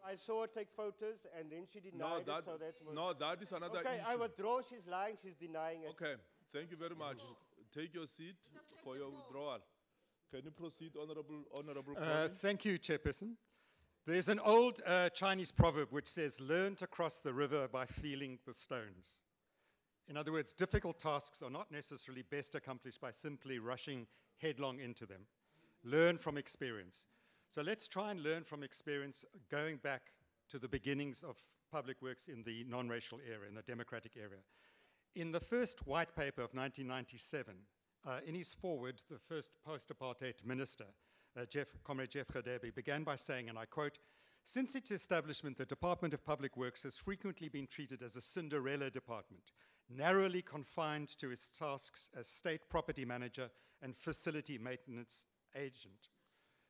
I saw her take photos and then she denied it, so that's what. No, that is another Okay, issue. I withdraw. She's lying. She's denying it. Okay, thank you very much. Take your seat for your withdrawal. Can you proceed, Honorable Colin? Thank you, Chairperson. There's an old Chinese proverb which says, learn to cross the river by feeling the stones. In other words, difficult tasks are not necessarily best accomplished by simply rushing headlong into them. Learn from experience. So let's try and learn from experience going back to the beginnings of public works in the non-racial era, in the democratic era. In the first white paper of 1997, in his foreword, the first post-apartheid minister, Comrade Jeff Radebe, began by saying, and I quote, "Since its establishment, the Department of Public Works has frequently been treated as a Cinderella department, narrowly confined to its tasks as state property manager and facility maintenance agent."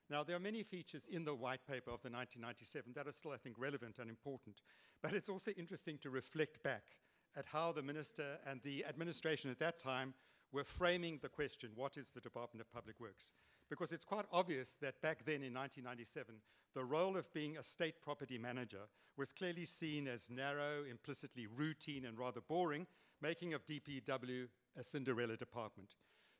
Now, there are many features in the white paper of the 1997 that are still, I think, relevant and important, but it's also interesting to reflect back at how the minister and the administration at that time were framing the question, what is the Department of Public Works? Because it's quite obvious that back then in 1997, the role of being a state property manager was clearly seen as narrow, implicitly routine, and rather boring, making of DPW a Cinderella department.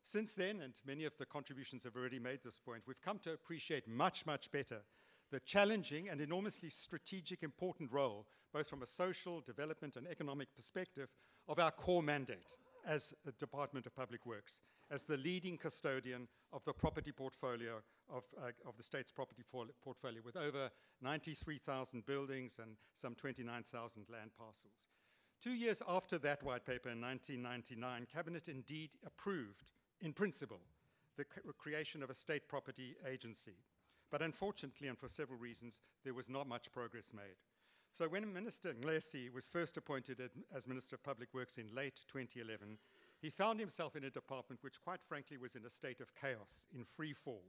Since then, and many of the contributions have already made this point, we've come to appreciate much, much better the challenging and enormously strategic, important role, both from a social, development, and economic perspective, of our core mandate as the Department of Public Works, as the leading custodian of the property portfolio of the state's property portfolio, with over 93,000 buildings and some 29,000 land parcels. 2 years after that white paper in 1999, Cabinet indeed approved, in principle, the creation of a state property agency. But unfortunately, and for several reasons, there was not much progress made. So when Minister Nglesi was first appointed as Minister of Public Works in late 2011, he found himself in a department which, quite frankly, was in a state of chaos, in free fall.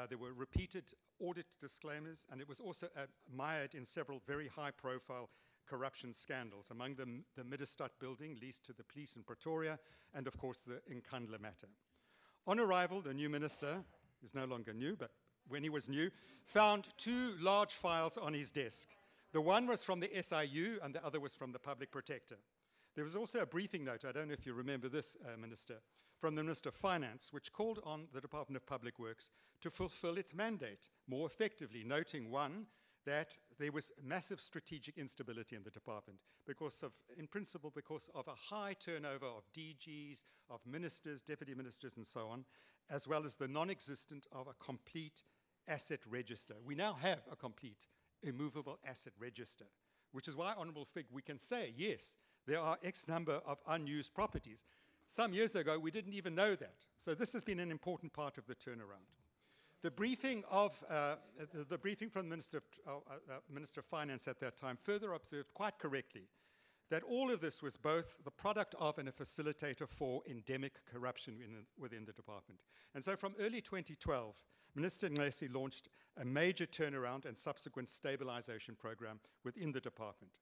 There were repeated audit disclaimers, and it was also mired in several very high-profile corruption scandals, among them the Middestad building leased to the police in Pretoria, and of course the Nkandla matter. On arrival, the new minister, who's no longer new, but when he was new, found two large files on his desk. The one was from the SIU, and the other was from the Public Protector. There was also a briefing note, I don't know if you remember this, Minister, from the Minister of Finance, which called on the Department of Public Works to fulfill its mandate more effectively, noting, one, that there was massive strategic instability in the department because of, in principle, because of a high turnover of DGs, of ministers, deputy ministers, and so on, as well as the non-existence of a complete asset register. We now have a complete immovable asset register, which is why, Honourable Fig, we can say, yes, there are X number of unused properties. Some years ago, we didn't even know that. So this has been an important part of the turnaround. The briefing from the Minister of Finance at that time further observed quite correctly that all of this was both the product of and a facilitator for endemic corruption within the department. And so from early 2012, Minister Nglesi launched a major turnaround and subsequent stabilization program within the department.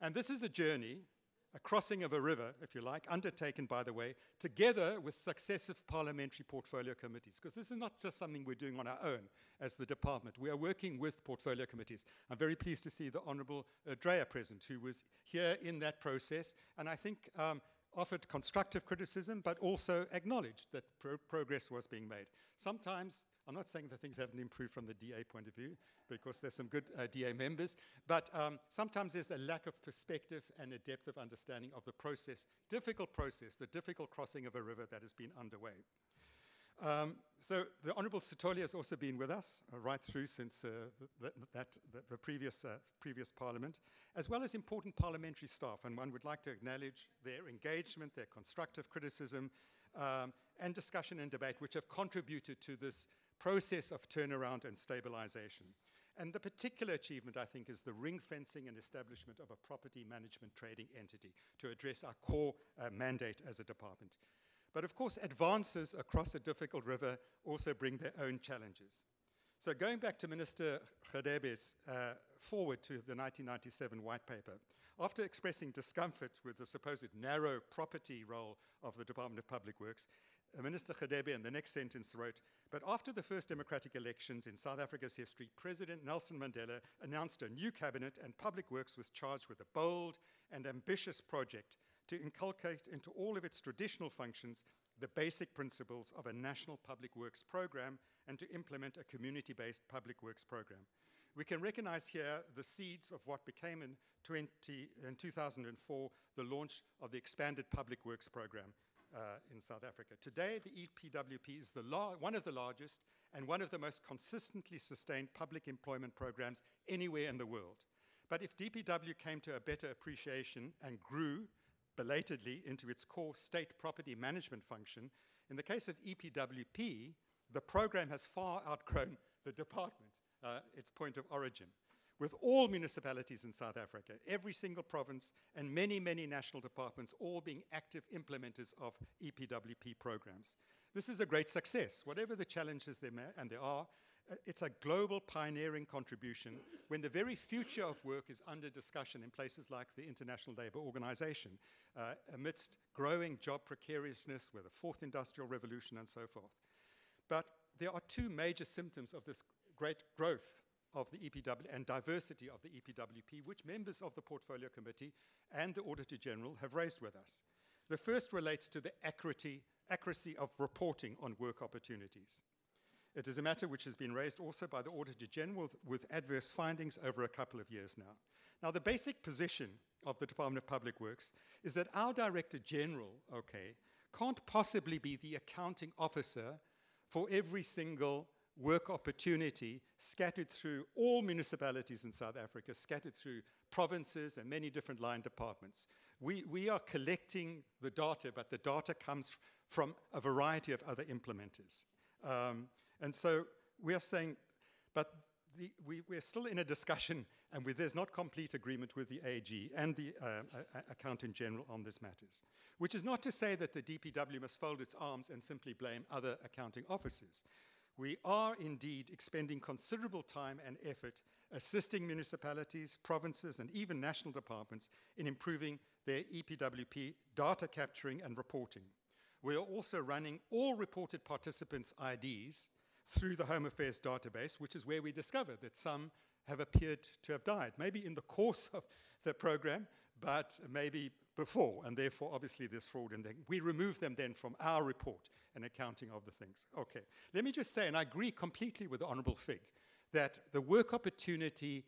And this is a journey, a crossing of a river, if you like, undertaken, by the way, together with successive parliamentary portfolio committees, because this is not just something we're doing on our own as the department. We are working with portfolio committees. I'm very pleased to see the Honourable Dreyer present, who was here in that process, and I think offered constructive criticism, but also acknowledged that progress was being made. Sometimes, I'm not saying that things haven't improved from the DA point of view, because there's some good DA members, but sometimes there's a lack of perspective and a depth of understanding of the process, difficult process, the difficult crossing of a river that has been underway. So the Honourable Sithole has also been with us right through since the previous Parliament, as well as important parliamentary staff, and one would like to acknowledge their engagement, their constructive criticism, and discussion and debate, which have contributed to this process of turnaround and stabilization. And the particular achievement, I think, is the ring fencing and establishment of a property management trading entity to address our core mandate as a department. But of course, advances across a difficult river also bring their own challenges. So going back to Minister Radebe's forward to the 1997 white paper, after expressing discomfort with the supposed narrow property role of the Department of Public Works, Minister Gedebe in the next sentence wrote, but after the first democratic elections in South Africa's history, President Nelson Mandela announced a new cabinet and Public Works was charged with a bold and ambitious project to inculcate into all of its traditional functions the basic principles of a national public works program and to implement a community-based public works program. We can recognize here the seeds of what became in 2004 the launch of the expanded public works program in South Africa. Today, the EPWP is one of the largest and one of the most consistently sustained public employment programs anywhere in the world. But if DPW came to a better appreciation and grew belatedly into its core state property management function, in the case of EPWP, the program has far outgrown the department, its point of origin. With all municipalities in South Africa, every single province, and many, many national departments all being active implementers of EPWP programs. This is a great success. Whatever the challenges there are, it's a global pioneering contribution when the very future of work is under discussion in places like the International Labour Organization, amidst growing job precariousness with the fourth industrial revolution and so forth. But there are two major symptoms of this great growth of the EPW and diversity of the EPWP, which members of the Portfolio Committee and the Auditor General have raised with us. The first relates to the accuracy of reporting on work opportunities. It is a matter which has been raised also by the Auditor General with adverse findings over a couple of years now. Now, the basic position of the Department of Public Works is that our Director General, can't possibly be the accounting officer for every single work opportunity scattered through all municipalities in South Africa, scattered through provinces and many different line departments. We are collecting the data, but the data comes from a variety of other implementers. And so we are saying, but we're still in a discussion and there's not complete agreement with the AG and the Accountant General on these matters, which is not to say that the DPW must fold its arms and simply blame other accounting officers. We are indeed expending considerable time and effort assisting municipalities, provinces, and even national departments in improving their EPWP data capturing and reporting. We are also running all reported participants' IDs through the Home Affairs database, which is where we discovered that some have appeared to have died, maybe in the course of the program, but maybe before, and therefore, obviously, there's fraud in there. We remove them then from our report and accounting of the things. Okay, let me just say, and I agree completely with the Honourable Fig, that the work opportunity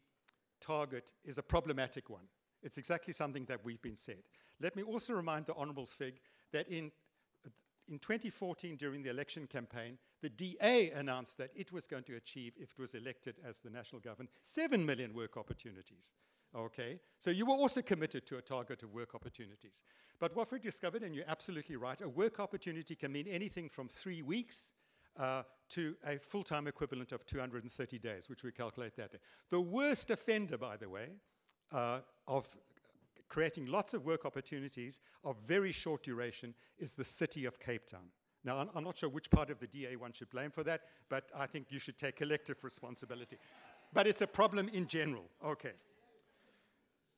target is a problematic one. It's exactly something that we've been said. Let me also remind the Honourable Fig that in 2014, during the election campaign, the DA announced that it was going to achieve, if it was elected as the national government, 7 million work opportunities. Okay, so you were also committed to a target of work opportunities. But what we discovered, and you're absolutely right, a work opportunity can mean anything from 3 weeks to a full-time equivalent of 230 days, which we calculate that day. The worst offender, by the way, of creating lots of work opportunities of very short duration is the city of Cape Town. Now, I'm not sure which part of the DA one should blame for that, but I think you should take collective responsibility. But it's a problem in general. Okay.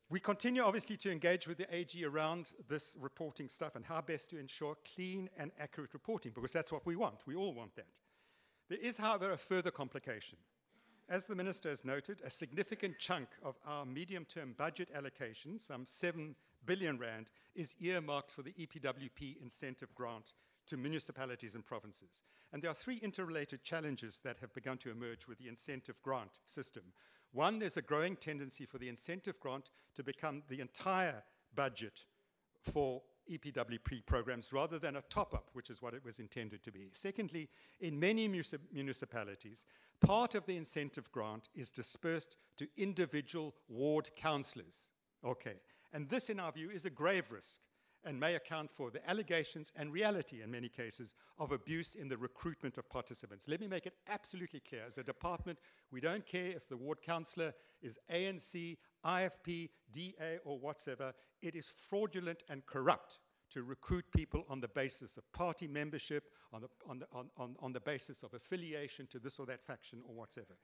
We continue, obviously, to engage with the AG around this reporting stuff and how best to ensure clean and accurate reporting, because that's what we want. We all want that. There is, however, a further complication. As the Minister has noted, a significant chunk of our medium-term budget allocation, some 7 billion rand, is earmarked for the EPWP incentive grant to municipalities and provinces. And there are three interrelated challenges that have begun to emerge with the incentive grant system. One, there's a growing tendency for the incentive grant to become the entire budget for EPWP programs rather than a top-up, which is what it was intended to be. Secondly, in many municipalities, part of the incentive grant is dispersed to individual ward councillors. Okay, and this, in our view, is a grave risk and may account for the allegations and reality, in many cases, of abuse in the recruitment of participants. Let me make it absolutely clear. As a department, we don't care if the ward councillor is ANC, IFP, DA, or whatever. It is fraudulent and corrupt to recruit people on the basis of party membership, on the basis of affiliation to this or that faction or whatever.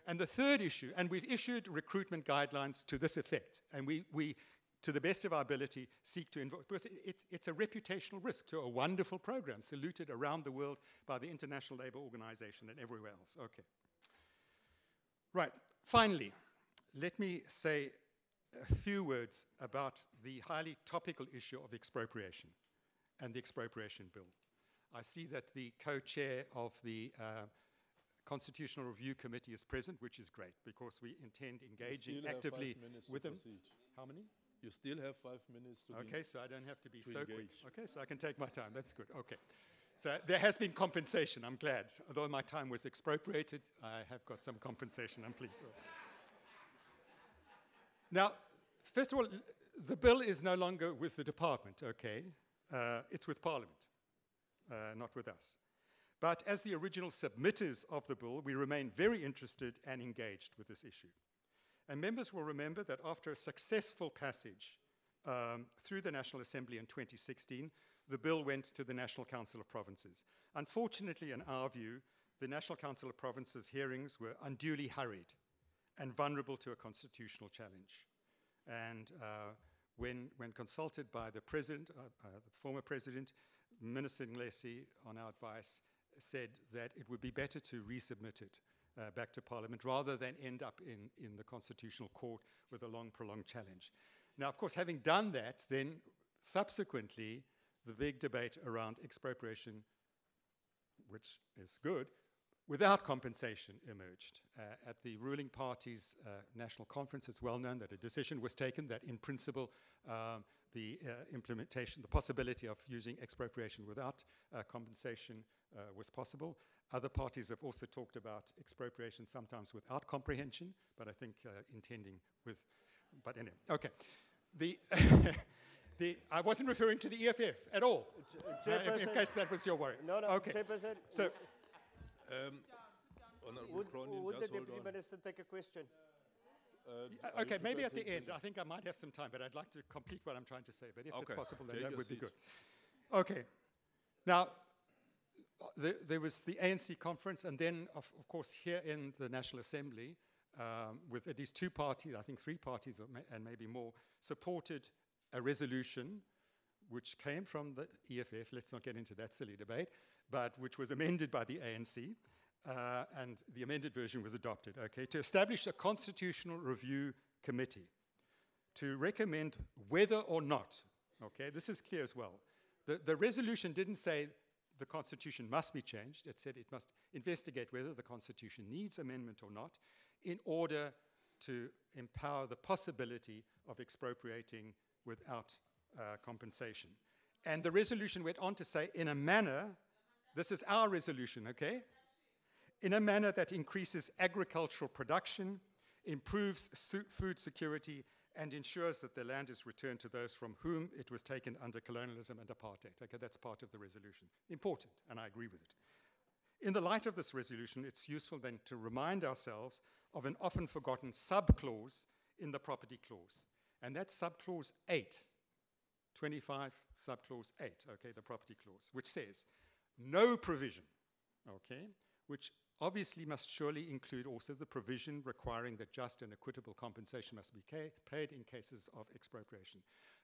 And the third issue, and we've issued recruitment guidelines to this effect, and we to the best of our ability, seek to involve, because it's a reputational risk to a wonderful program saluted around the world by the International Labour Organization and everywhere else. Okay. Right, finally, let me say a few words about the highly topical issue of expropriation and the expropriation bill. I see that the co-chair of the Constitutional Review Committee is present, which is great, because we intend engaging actively with them. How many? You still have 5 minutes to Okay, so I don't have to be so quick. engage. Okay, so I can take my time. That's good. Okay. So there has been compensation, I'm glad. Although my time was expropriated, I have got some compensation, I'm pleased. Now, first of all, the bill is no longer with the department, okay? It's with Parliament, not with us. But as the original submitters of the bill, we remain very interested and engaged with this issue. And members will remember that after a successful passage through the National Assembly in 2016, the bill went to the National Council of Provinces. Unfortunately, in our view, the National Council of Provinces hearings were unduly hurried and vulnerable to a constitutional challenge. And when consulted by the president, the former president, Minister Nglesi, on our advice, said that it would be better to resubmit it back to Parliament rather than end up in the Constitutional Court with a long, prolonged challenge. Now, of course, having done that, then subsequently, the big debate around expropriation, which is good, without compensation emerged. At the ruling party's national conference, it's well known that a decision was taken that, in principle, the implementation, the possibility of using expropriation without compensation was possible. Other parties have also talked about expropriation, sometimes without comprehension, but I think intending with, but anyway, okay. I wasn't referring to the EFF at all, in case that was your worry. No, no, okay. Chairperson. So, Honourable Cronin, would the just hold Deputy on. Minister take a question? Are okay, you maybe prepared at the to- end. I think I might have some time, but I'd like to complete what I'm trying to say. But if it's Okay, possible, then take that your would be seat. good. Okay. Now, there was the ANC conference, and then, of course, here in the National Assembly, with at least two parties, I think three parties, and maybe more, supported a resolution which came from the EFF. Let's not get into that silly debate, but which was amended by the ANC. And the amended version was adopted, okay, to establish a constitutional review committee to recommend whether or not, okay, this is clear as well. The resolution didn't say the Constitution must be changed. It said it must investigate whether the Constitution needs amendment or not in order to empower the possibility of expropriating without compensation. And the resolution went on to say, in a manner, this is our resolution, okay? In a manner that increases agricultural production, improves food security, and ensures that the land is returned to those from whom it was taken under colonialism and apartheid. Okay, that's part of the resolution. Important, and I agree with it. In the light of this resolution, it's useful then to remind ourselves of an often forgotten subclause in the property clause, and that's subclause 8, 25 subclause 8, okay, the property clause, which says, no provision, okay, which obviously must surely include also the provision requiring that just and equitable compensation must be paid in cases of expropriation.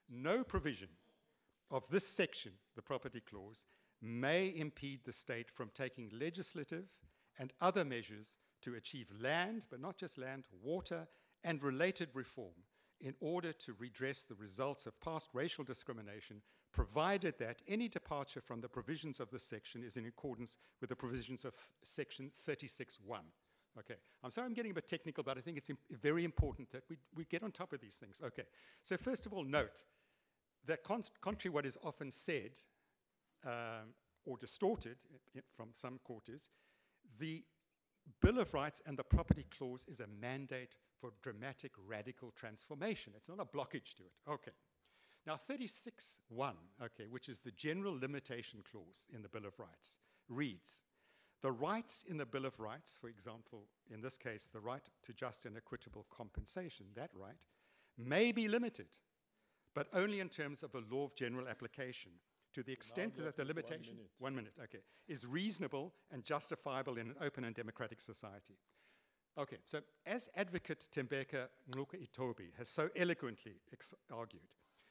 No provision of this section, the property clause, may impede the state from taking legislative and other measures to achieve land, but not just land, water, and related reform in order to redress the results of past racial discrimination, provided that any departure from the provisions of this section is in accordance with the provisions of section 36(1). Okay, I'm sorry I'm getting a bit technical, but I think it's very important that we get on top of these things. Okay, so first of all, note that contrary to what is often said or distorted from some quarters, the Bill of Rights and the property clause is a mandate for dramatic, radical transformation. It's not a blockage to it. Okay. Now, 36(1), okay, which is the general limitation clause in the Bill of Rights, reads, the rights in the Bill of Rights, for example, in this case, the right to just and equitable compensation, that right, may be limited, but only in terms of a law of general application, to the extent that the limitation, 1 minute, okay, is reasonable and justifiable in an open and democratic society. Okay, so as Advocate Tembeka Ngluka Itobi has so eloquently argued,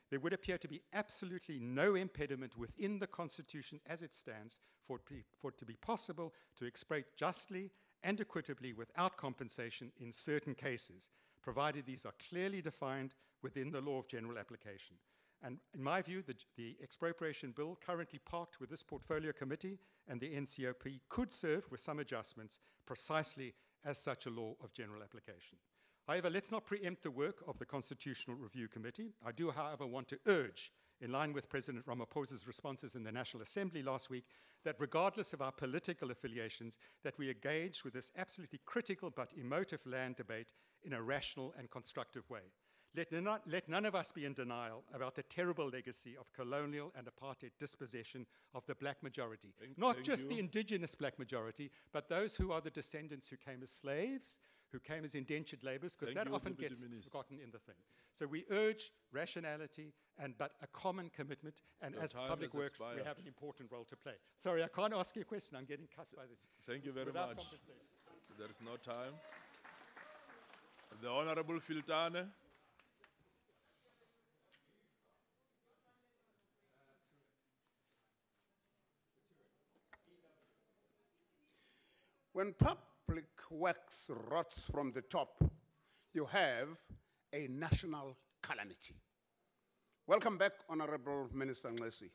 there would appear to be absolutely no impediment within the Constitution as it stands for it to be possible to expropriate justly and equitably without compensation in certain cases, provided these are clearly defined within the law of general application. And in my view, the expropriation bill currently parked with this portfolio committee and the NCOP could serve with some adjustments precisely as such a law of general application. However, let's not preempt the work of the Constitutional Review Committee. I do, however, want to urge, in line with President Ramaphosa's responses in the National Assembly last week, that regardless of our political affiliations, that we engage with this absolutely critical but emotive land debate in a rational and constructive way. Let none of us be in denial about the terrible legacy of colonial and apartheid dispossession of the black majority. Not just the indigenous black majority, but those who are the descendants who came as slaves, who came as indentured laborers, because that often gets forgotten in the thing. So we urge rationality, but a common commitment, and as Public Works, we have an important role to play. Sorry, I can't ask you a question. I'm getting cut by this. Thank you very much. There is no time. The Honorable Filtane. When public works rots from the top, you have a national calamity. Welcome back, Honorable Minister Ngesi.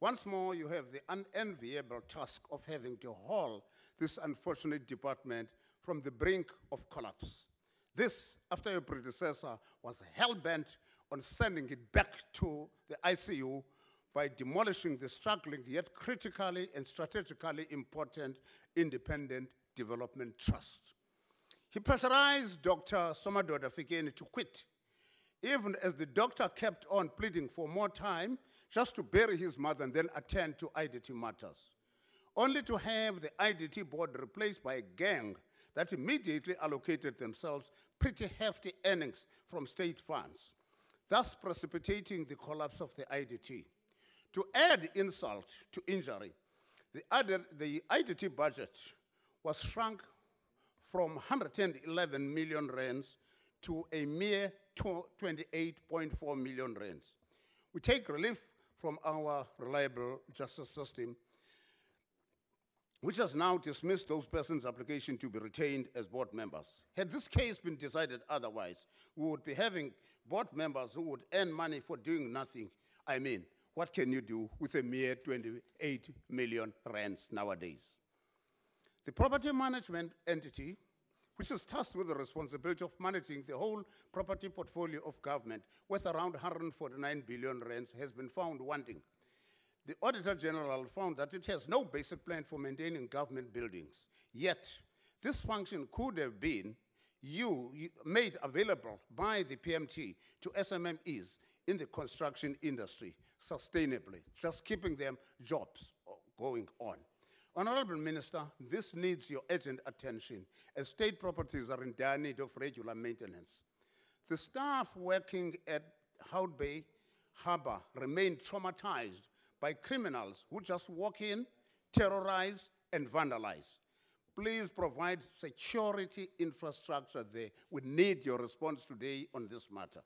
Once more, you have the unenviable task of having to haul this unfortunate department from the brink of collapse. This, after your predecessor was hell-bent on sending it back to the ICU by demolishing the struggling yet critically and strategically important Independent Development Trust. He pressurized Dr. Somadoda Fikeni to quit, even as the doctor kept on pleading for more time just to bury his mother and then attend to IDT matters, only to have the IDT board replaced by a gang that immediately allocated themselves pretty hefty earnings from state funds, thus precipitating the collapse of the IDT. To add insult to injury, the IDT budget was shrunk from 111 million rands to a mere 28.4 million rands. We take relief from our reliable justice system, which has now dismissed those persons' application to be retained as board members. Had this case been decided otherwise, we would be having board members who would earn money for doing nothing. I mean, what can you do with a mere 28 million rands nowadays? The property management entity, which is tasked with the responsibility of managing the whole property portfolio of government, worth around 149 billion rands, has been found wanting. The Auditor General found that it has no basic plan for maintaining government buildings. Yet, this function could have been made available by the PMT to SMMEs in the construction industry sustainably, just keeping them jobs going on. Honorable Minister, this needs your urgent attention as state properties are in dire need of regular maintenance. The staff working at Hout Bay Harbor remain traumatized by criminals who just walk in, terrorize, and vandalize. Please provide security infrastructure there. We need your response today on this matter.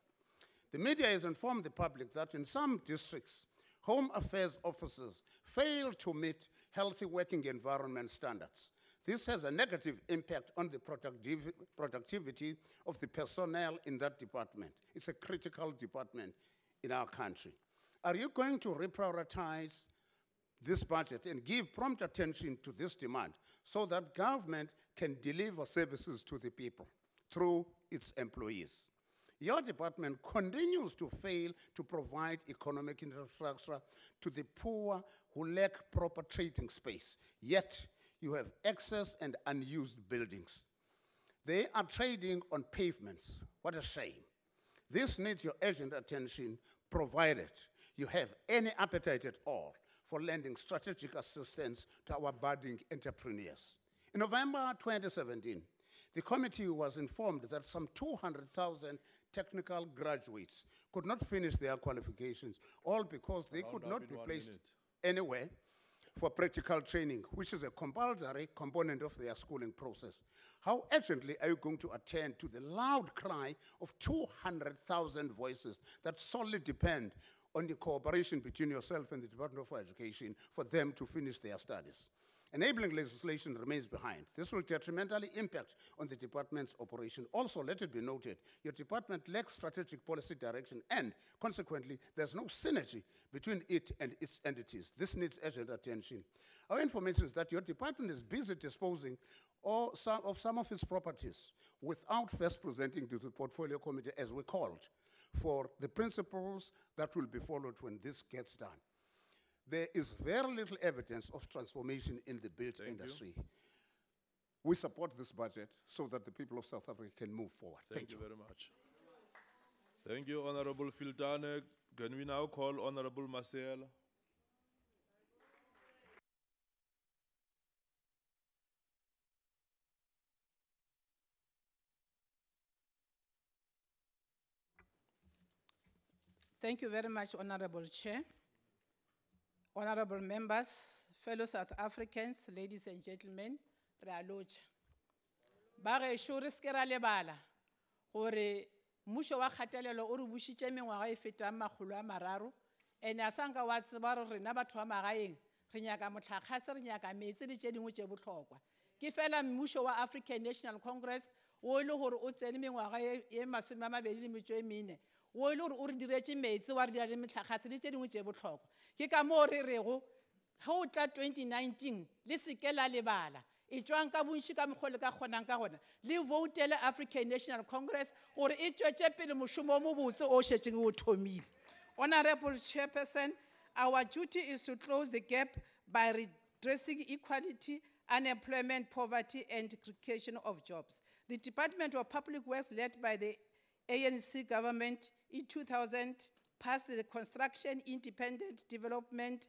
The media has informed the public that in some districts, Home Affairs officers fail to meet healthy working environment standards. This has a negative impact on the productivity of the personnel in that department. It's a critical department in our country. Are you going to reprioritize this budget and give prompt attention to this demand so that government can deliver services to the people through its employees? Your department continues to fail to provide economic infrastructure to the poor who lack proper trading space, yet you have excess and unused buildings. They are trading on pavements. What a shame. This needs your urgent attention, provided you have any appetite at all for lending strategic assistance to our budding entrepreneurs. In November 2017, the committee was informed that some 200,000 technical graduates could not finish their qualifications, all because they could not be placed anywhere for practical training, which is a compulsory component of their schooling process? How urgently are you going to attend to the loud cry of 200,000 voices that solely depend on the cooperation between yourself and the Department of Education for them to finish their studies? Enabling legislation remains behind. This will detrimentally impact on the department's operation. Also, let it be noted, your department lacks strategic policy direction and, consequently, there's no synergy between it and its entities. This needs urgent attention. Our information is that your department is busy disposing of some of its properties without first presenting to the portfolio committee, as we called, for the principles that will be followed when this gets done. There is very little evidence of transformation in the built industry. We support this budget so that the people of South Africa can move forward. Thank you very much. Thank you, Honorable Filtane. Can we now call Honorable Marcel? Thank you very much, Honorable Chair. Honorable members, fellow South Africans, ladies and gentlemen, Realoja. Ba ge re se ra lebala gore mmušo wa kgatelelo o re bušitše mengwaga e fetang 300 ene a sanka wa tseba gore rena batho ba magaeng re nyaka motlakgase re nyaka metsi le tše dingwe tše bohlokwa ke fela mmušo wa African National Congress o ile gore o tsene mengwaga ye 24 wo ile gore o re diretše metsi wa re dira le motlakgase le tše dingwe tše bohlokwa ke ka moo re rego ga o tla 2019 le seke la lebala e tswang ka bontši ka mokgwa le ka kgonang ka gona le voutele African National Congress gore e tšwetše pele mošomo o mobotse o šetšeng o thomile. Honorable Chairperson, our duty is to close the gap by redressing inequality, unemployment, poverty, and creation of jobs. The Department of Public Works, led by the ANC government in 2000, passed the Construction Independent Development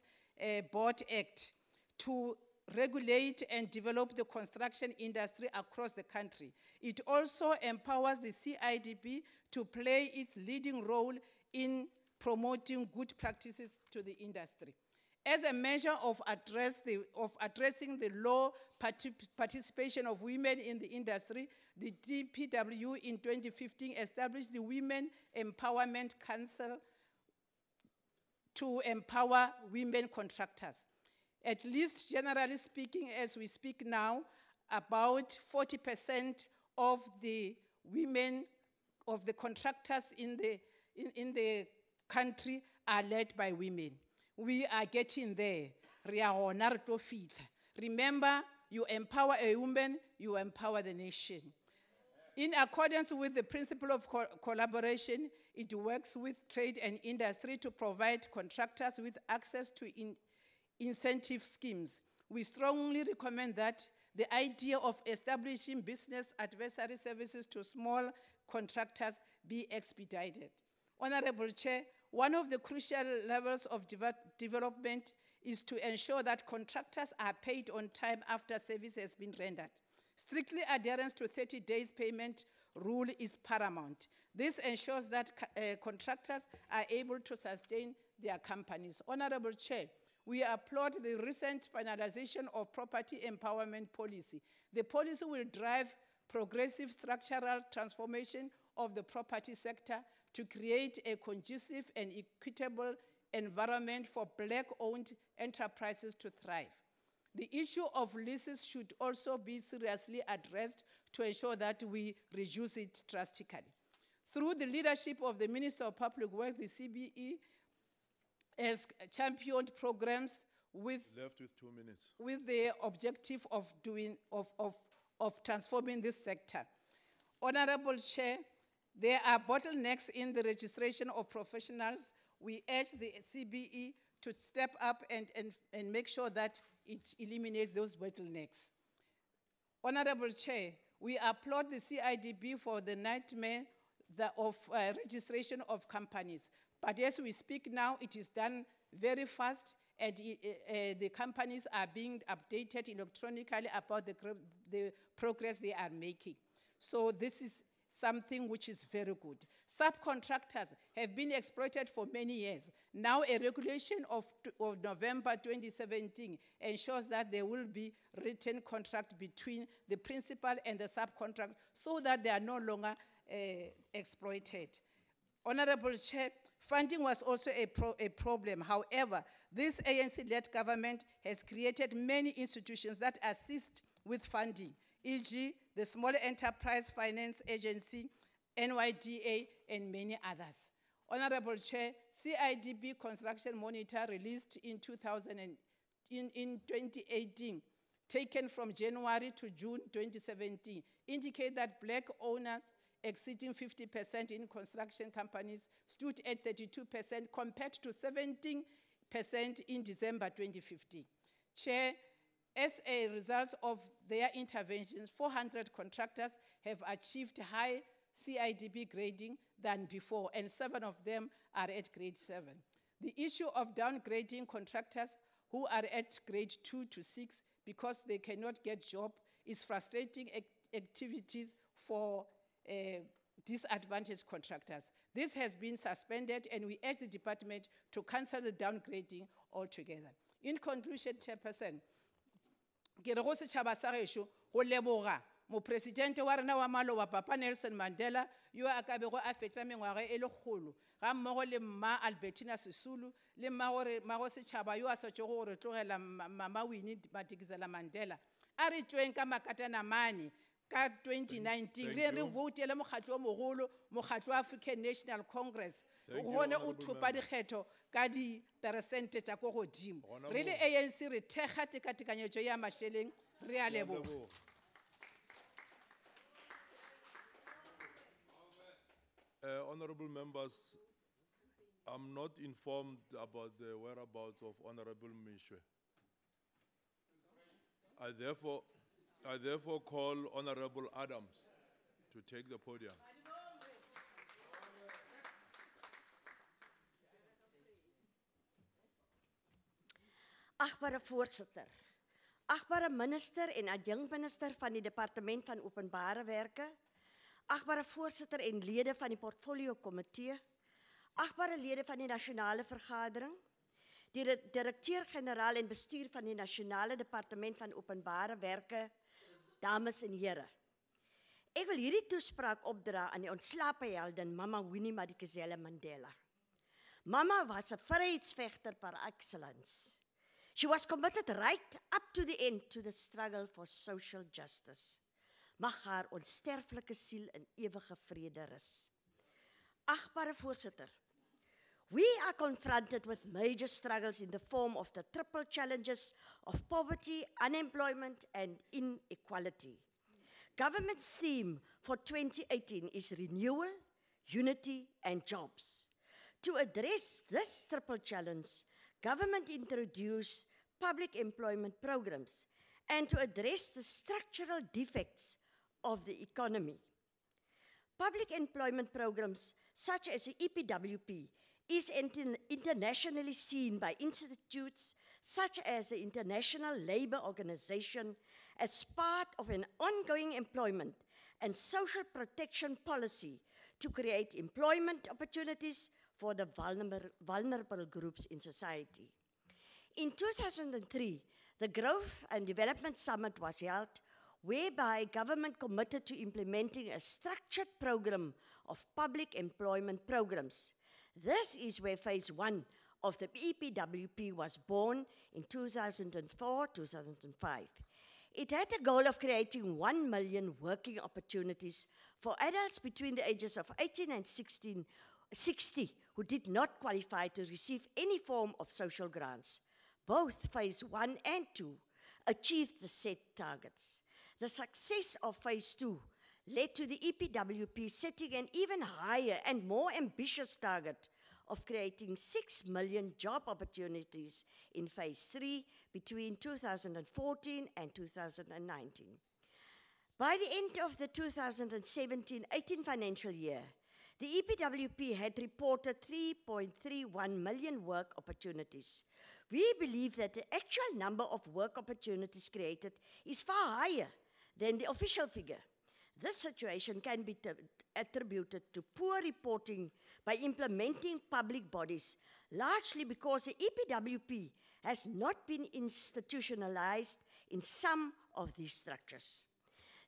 Board Act to regulate and develop the construction industry across the country. It also empowers the CIDB to play its leading role in promoting good practices to the industry. As a measure of addressing the low participation of women in the industry, the DPW in 2015 established the Women Empowerment Council to empower women contractors. At least, generally speaking, as we speak now, about 40% of the women, of the contractors in the country are led by women. We are getting there. Remember, you empower a woman, you empower the nation. In accordance with the principle of collaboration, it works with trade and industry to provide contractors with access to incentive schemes. We strongly recommend that the idea of establishing business advisory services to small contractors be expedited. Honorable Chair, one of the crucial levels of development is to ensure that contractors are paid on time after service has been rendered. Strictly adherence to 30 days payment rule is paramount. This ensures that contractors are able to sustain their companies. Honorable Chair, we applaud the recent finalization of property empowerment policy. The policy will drive progressive structural transformation of the property sector to create a conducive and equitable environment for Black-owned enterprises to thrive. The issue of leases should also be seriously addressed to ensure that we reduce it drastically. Through the leadership of the Minister of Public Works, the CBE has championed programs with Left with 2 minutes. with the objective of transforming this sector. Honorable Chair, there are bottlenecks in the registration of professionals. We urge the CBE to step up and make sure that it eliminates those bottlenecks. Honorable Chair, we applaud the CIDB for the nightmare of registration of companies. But as we speak now, it is done very fast, and the companies are being updated electronically about the progress they are making. So this is something which is very good. Subcontractors have been exploited for many years. Now a regulation of November 2017 ensures that there will be written contract between the principal and the subcontract so that they are no longer exploited. Honorable Chair, funding was also a problem. However, this ANC-led government has created many institutions that assist with funding, e.g. the Small Enterprise Finance Agency, NYDA, and many others. Honorable Chair, CIDB Construction Monitor released in 2018, taken from January to June 2017, indicate that black owners exceeding 50% in construction companies stood at 32% compared to 17% in December 2015. Chair, as a result of their interventions, 400 contractors have achieved high CIDB grading than before, and 7 of them are at grade 7. The issue of downgrading contractors who are at grade 2 to 6 because they cannot get job is frustrating activities for disadvantaged contractors. This has been suspended, and we urge the department to cancel the downgrading altogether. In conclusion, Chairperson, ke re go setšhaba sa gešo go leboga mopresidente wa rena wa maloba Papa Nelson Mandela yo a ka bego a fetša mengwaga e le kgolo ga mmogo le mma Albertina Sisulu le mmago setšhaba yo a setšego go re tlogela Mama Winnie Madikizela Mandela a re tšweng ka makatanamane ka 2019 re voutele mokgatlo o mogolo mokgatlo wa African National Congress gone o thupa dikgetho ka di peresente tša ko godimo re le ANC re thekga tekatekanyetšo ya mašeleng re a leboga. Honorable members, I'm not informed about the whereabouts of Honorable Mishwe. I therefore call Honorable Adams to take the podium. Agbare voorsitter, agbare minister en adjunkminister van die Departement van Openbare Werke, agbare voorsitter en lede van die Portfolio Komitee, agbare lede van die Nasionale Vergadering, die directeur-generaal en bestuur van die Nasionale Departement van Openbare Werke, dames en heren. Ek wil hierdie toespraak opdra aan die ontslape heldin Mama Winnie Madikizela Mandela. Mama was 'n vryheidsvegter par excellence. She was committed right up to the end to the struggle for social justice. Mag haar onsterflike siel in ewige vrede rus. Agbare voorsitter, we are confronted with major struggles in the form of the triple challenges of poverty, unemployment, and inequality. Government's theme for 2018 is renewal, unity, and jobs. To address this triple challenge, government introduced public employment programs and to address the structural defects of the economy. Public employment programs such as the EPWP is internationally seen by institutes such as the International Labour Organization as part of an ongoing employment and social protection policy to create employment opportunities for the vulnerable groups in society. In 2003, the Growth and Development Summit was held, whereby government committed to implementing a structured program of public employment programs. This is where phase 1 of the EPWP was born in 2004-2005. It had the goal of creating 1 million working opportunities for adults between the ages of 18 and 60 who did not qualify to receive any form of social grants. Both phase 1 and 2 achieved the set targets. The success of phase 2 led to the EPWP setting an even higher and more ambitious target of creating 6 million job opportunities in phase 3 between 2014 and 2019. By the end of the 2017-18 financial year, the EPWP had reported 3.31 million work opportunities. We believe that the actual number of work opportunities created is far higher than the official figure. This situation can be attributed to poor reporting by implementing public bodies, largely because the EPWP has not been institutionalized in some of these structures.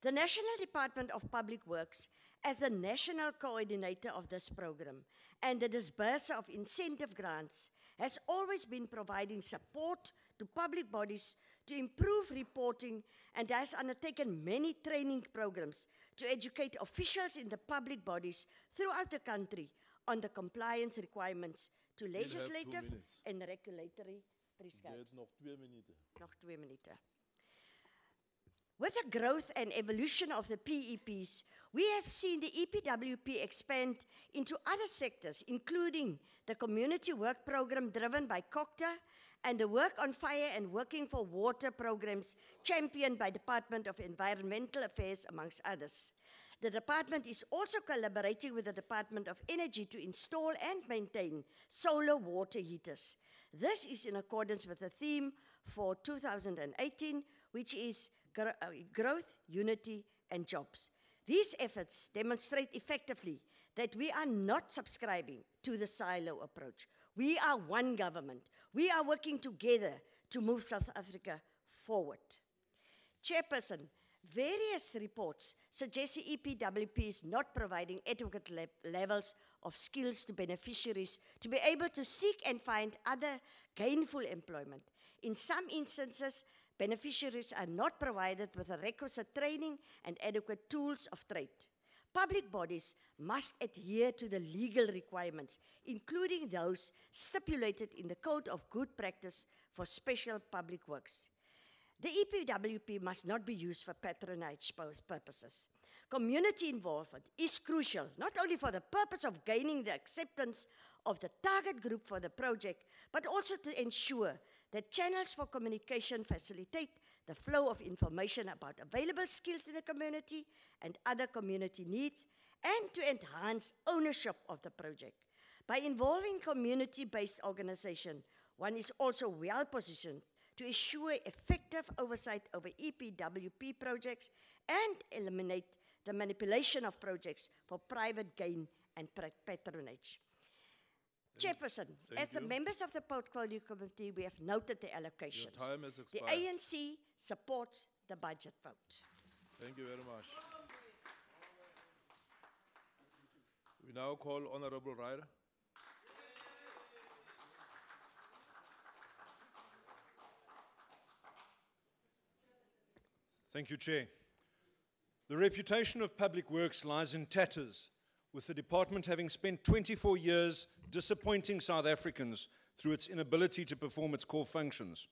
The National Department of Public Works, as the national coordinator of this program and the disburser of incentive grants, has always been providing support to public bodies to improve reporting and has undertaken many training programs to educate officials in the public bodies throughout the country on the compliance requirements to Still have 2 legislative minutes. and regulatory Jy prescriptions. het nog 2 minute. Nog 2 minuten. With the growth and evolution of the PEPs, we have seen the EPWP expand into other sectors, including the community work program driven by COCTA and the work on fire and working for water programs championed by Department of Environmental Affairs, amongst others. The department is also collaborating with the Department of Energy to install and maintain solar water heaters. This is in accordance with the theme for 2018, which is growth, unity, and jobs. These efforts demonstrate effectively that we are not subscribing to the silo approach. We are one government. We are working together to move South Africa forward. Chairperson, various reports suggest the EPWP is not providing adequate levels of skills to beneficiaries to be able to seek and find other gainful employment. In some instances, beneficiaries are not provided with the requisite training and adequate tools of trade. Public bodies must adhere to the legal requirements, including those stipulated in the Code of Good Practice for Special Public Works. The EPWP must not be used for patronage purposes. Community involvement is crucial, not only for the purpose of gaining the acceptance of the target group for the project, but also to ensure that channels for communication facilitate the flow of information about available skills in the community and other community needs, and to enhance ownership of the project. By involving community-based organization, one is also well positioned to ensure effective oversight over EPWP projects and eliminate the manipulation of projects for private gain and patronage. Chairperson, as the members of the Portfolio Committee, we have noted the allocations. Your time has The expired. ANC supports the budget vote. Thank you very much. We now call Honorable Ryder. Thank you, Chair. The reputation of Public Works lies in tatters, with the department having spent 24 years disappointing South Africans through its inability to perform its core functions.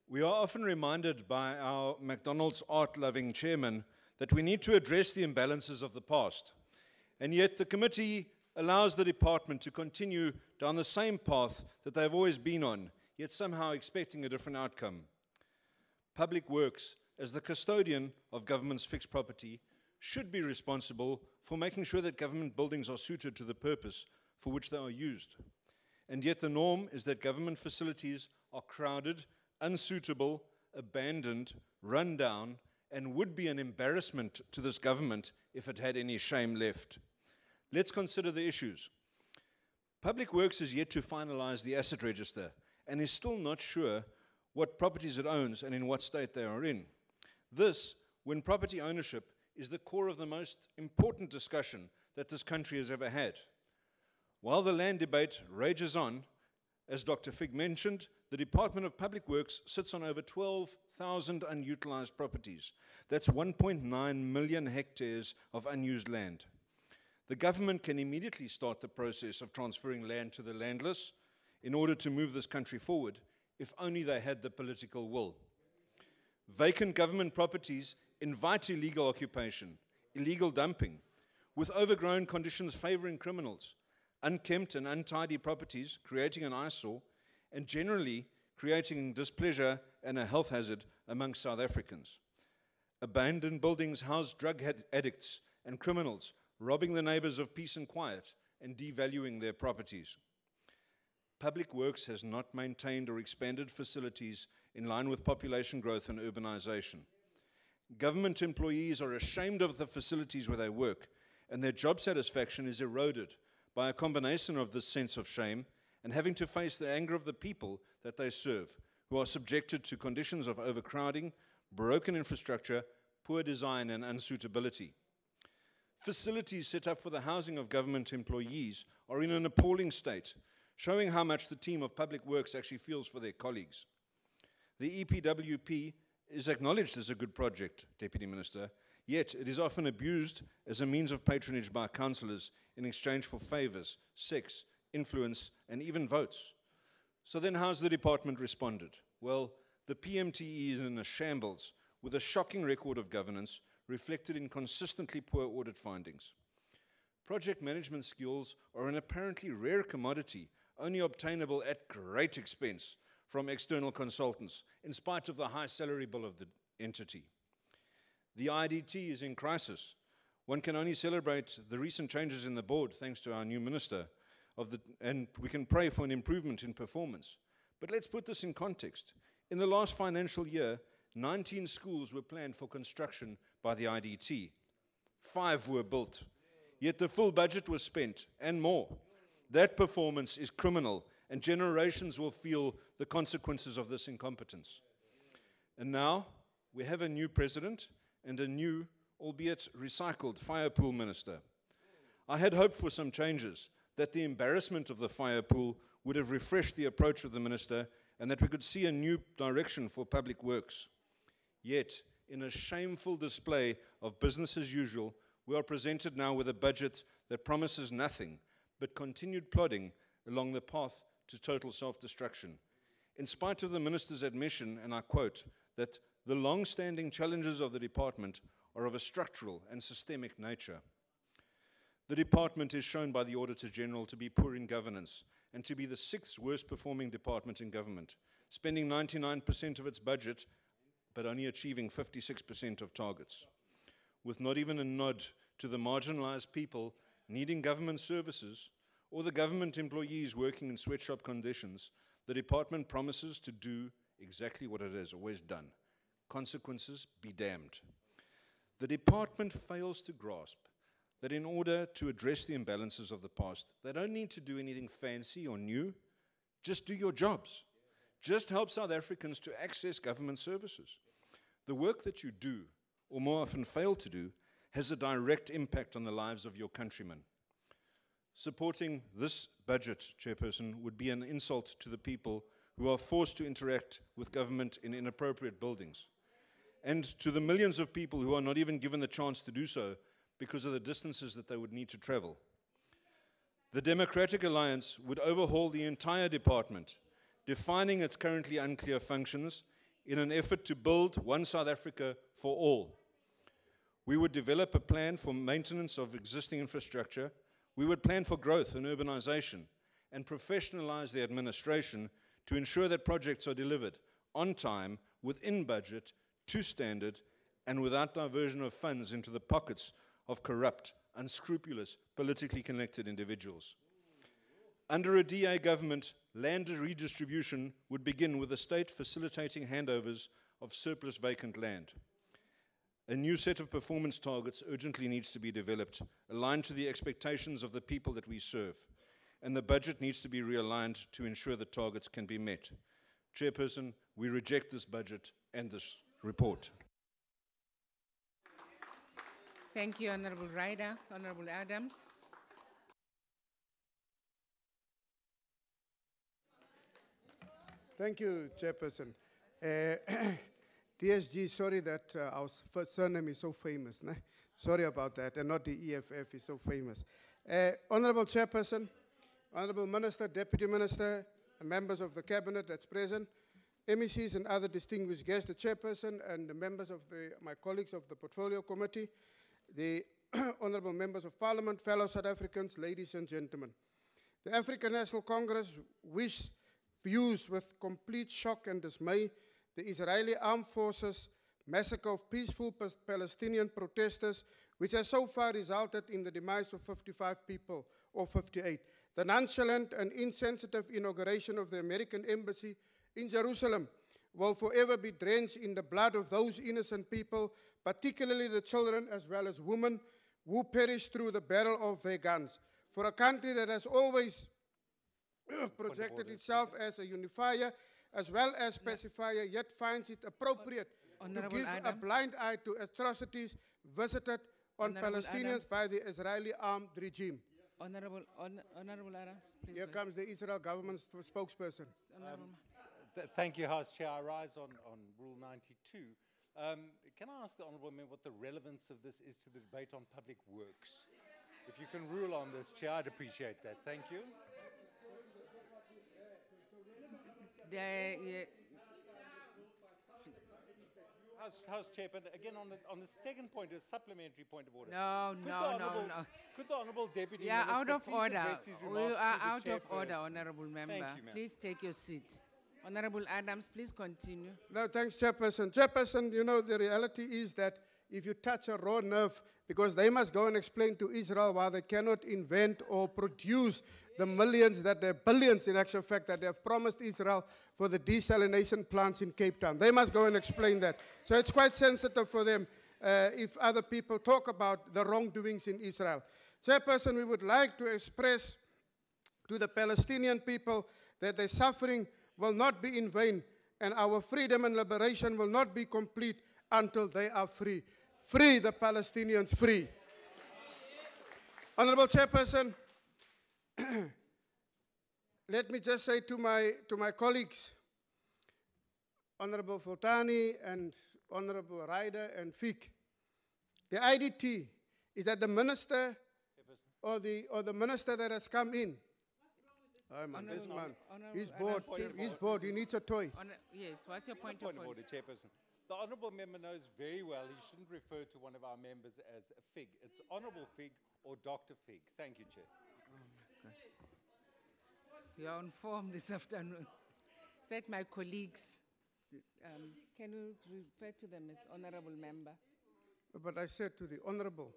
We are often reminded by our McDonald's art-loving chairman that we need to address the imbalances of the past, and yet the committee allows the department to continue down the same path that they've always been on, yet somehow expecting a different outcome. Public Works, as the custodian of government's fixed property, should be responsible for making sure that government buildings are suited to the purpose for which they are used. And yet the norm is that government facilities are crowded, unsuitable, abandoned, run down, and would be an embarrassment to this government if it had any shame left. Let's consider the issues. Public Works is yet to finalize the asset register and is still not sure what properties it owns and in what state they are in. This, when property ownership is the core of the most important discussion that this country has ever had. While the land debate rages on, as Dr. Fig mentioned, the Department of Public Works sits on over 12,000 unutilized properties. That's 1.9 million hectares of unused land. The government can immediately start the process of transferring land to the landless in order to move this country forward, if only they had the political will. Vacant government properties invite illegal occupation, illegal dumping, with overgrown conditions favoring criminals, unkempt and untidy properties creating an eyesore, and generally creating displeasure and a health hazard among South Africans. Abandoned buildings house drug addicts and criminals, robbing the neighbors of peace and quiet and devaluing their properties. Public Works has not maintained or expanded facilities in line with population growth and urbanization. Government employees are ashamed of the facilities where they work, and their job satisfaction is eroded by a combination of this sense of shame and having to face the anger of the people that they serve, who are subjected to conditions of overcrowding, broken infrastructure, poor design, and unsuitability. Facilities set up for the housing of government employees are in an appalling state, showing how much the team of Public Works actually feels for their colleagues. The EPWP is acknowledged as a good project, Deputy Minister, yet it is often abused as a means of patronage by councillors in exchange for favours, sex, influence, and even votes. So then how's the department responded? Well, the PMTE is in a shambles with a shocking record of governance reflected in consistently poor audit findings. Project management skills are an apparently rare commodity, only obtainable at great expense from external consultants, in spite of the high salary bill of the entity. The IDT is in crisis. One can only celebrate the recent changes in the board, thanks to our new minister, and we can pray for an improvement in performance. But let's put this in context. In the last financial year, 19 schools were planned for construction by the IDT. 5 were built. Yet the full budget was spent, and more. That performance is criminal, and generations will feel the consequences of this incompetence. And now, we have a new president and a new, albeit recycled, fire pool minister. I had hoped for some changes, that the embarrassment of the fire pool would have refreshed the approach of the minister, and that we could see a new direction for Public Works. Yet, in a shameful display of business as usual, we are presented now with a budget that promises nothing but continued plodding along the path to total self-destruction. In spite of the minister's admission, and I quote, that the long-standing challenges of the department are of a structural and systemic nature. The department is shown by the Auditor General to be poor in governance and to be the 6th worst performing department in government, spending 99% of its budget but only achieving 56% of targets. With not even a nod to the marginalized people needing government services or the government employees working in sweatshop conditions, the department promises to do exactly what it has always done. Consequences be damned. The department fails to grasp that in order to address the imbalances of the past, they don't need to do anything fancy or new. Just do your jobs. Just help South Africans to access government services. The work that you do, or more often fail to do, has a direct impact on the lives of your countrymen. Supporting this budget, Chairperson, would be an insult to the people who are forced to interact with government in inappropriate buildings, and to the millions of people who are not even given the chance to do so because of the distances that they would need to travel. The Democratic Alliance would overhaul the entire department, defining its currently unclear functions in an effort to build one South Africa for all. We would develop a plan for maintenance of existing infrastructure. We would plan for growth and urbanization and professionalize the administration to ensure that projects are delivered on time, within budget, to standard, and without diversion of funds into the pockets of corrupt, unscrupulous, politically connected individuals. Under a DA government, land redistribution would begin with the state facilitating handovers of surplus vacant land. A new set of performance targets urgently needs to be developed, aligned to the expectations of the people that we serve, and the budget needs to be realigned to ensure the targets can be met. Chairperson, we reject this budget and this report. Thank you, Honorable Ryder. Honorable Adams. Thank you, Chairperson. DSG, sorry that our first surname is so famous. Né? Sorry about that, and not the EFF is so famous. Honorable Chairperson, Honorable Minister, Deputy Minister, and members of the Cabinet that's present, MECs and other distinguished guests, the Chairperson and the members of my colleagues of the Portfolio Committee, the Honorable Members of Parliament, fellow South Africans, ladies and gentlemen. The African National Congress views with complete shock and dismay the Israeli armed forces massacre of peaceful Palestinian protesters, which has so far resulted in the demise of 55 people, or 58. The nonchalant and insensitive inauguration of the American embassy in Jerusalem, will forever be drenched in the blood of those innocent people, particularly the children as well as women who perish through the barrel of their guns. For a country that has always projected itself as a unifier as well as pacifier, yet finds it appropriate to give a blind eye to atrocities visited on Palestinians by the Israeli armed regime. Honorable Adams, please. Here comes the Israel government spokesperson. Thank you, House Chair. I rise on Rule 92. Can I ask the Honourable Member what the relevance of this is to the debate on public works? If you can rule on this, Chair, I'd appreciate that. Thank you. House Chair, but again on the second point, a supplementary point of order. No. Could the Honourable Deputy Yeah, Minister out of please order. address his We remarks are to the out of order, chairperson? Honourable Member. Thank you, ma'am. Please take your seat. Honourable Adams, please continue. No, thanks, Chairperson. Chairperson, you know, the reality is that if you touch a raw nerve, because they must go and explain to Israel why they cannot invent or produce the millions, billions in actual fact, that they have promised Israel for the desalination plants in Cape Town. They must go and explain that. So it's quite sensitive for them if other people talk about the wrongdoings in Israel. Chairperson, we would like to express to the Palestinian people that their suffering will not be in vain, and our freedom and liberation will not be complete until they are free. Free the Palestinians, free. Honorable Chairperson, let me just say to my colleagues, Honorable Fultani and Honorable Ryder and Fick, the IDT is that the minister or the minister that has come in. Oh, man, this man, he's bored. He's bored. He needs a toy. Yes, what's your point of order, Chairperson? The Honourable Member knows very well he shouldn't refer to one of our members as a fig. It's Honourable Fig or Dr. Fig. Thank you, Chair. You are on form this afternoon. Said my colleagues, can you refer to them as Honourable Member? But I said to the Honourable.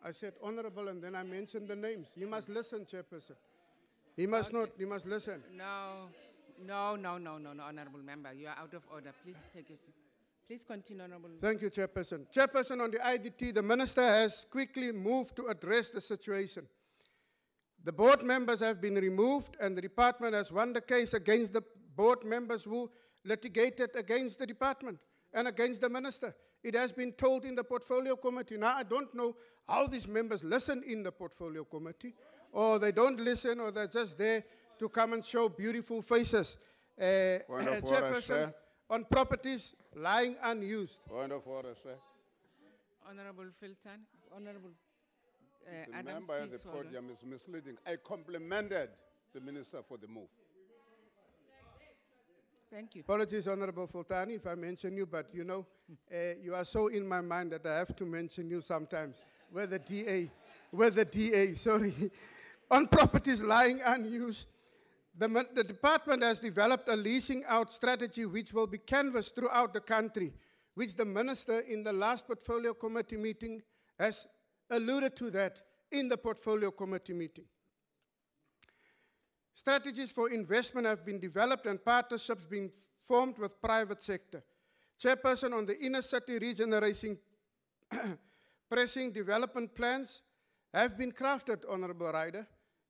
I said Honourable and then I mentioned the names. You must listen, Chairperson. He must not, you must listen. No, Honourable Member. You are out of order. Please take your seat. Please continue, Honourable. Thank you, Chairperson. Chairperson, on the IDT, the Minister has quickly moved to address the situation. The board members have been removed and the department has won the case against the board members who litigated against the department and against the Minister. It has been told in the Portfolio Committee. Now, I don't know how these members listen in the Portfolio Committee, or they don't listen, or they're just there to come and show beautiful faces. Chairperson, on properties lying unused. Point of order, sir. Honourable Filton, Honourable The Adams, member at please the hold on. podium is misleading. I complimented the minister for the move. Thank you. Apologies, Honorable Fultani, if I mention you, but you know, you are so in my mind that I have to mention you sometimes. We're the DA, sorry. On properties lying unused, the department has developed a leasing out strategy which will be canvassed throughout the country, which the Minister in the last Portfolio Committee meeting has alluded to that in the Portfolio Committee meeting. Strategies for investment have been developed and partnerships been formed with private sector. Chairperson, on the inner city regeneration pressing development plans have been crafted, Honorable Ryder.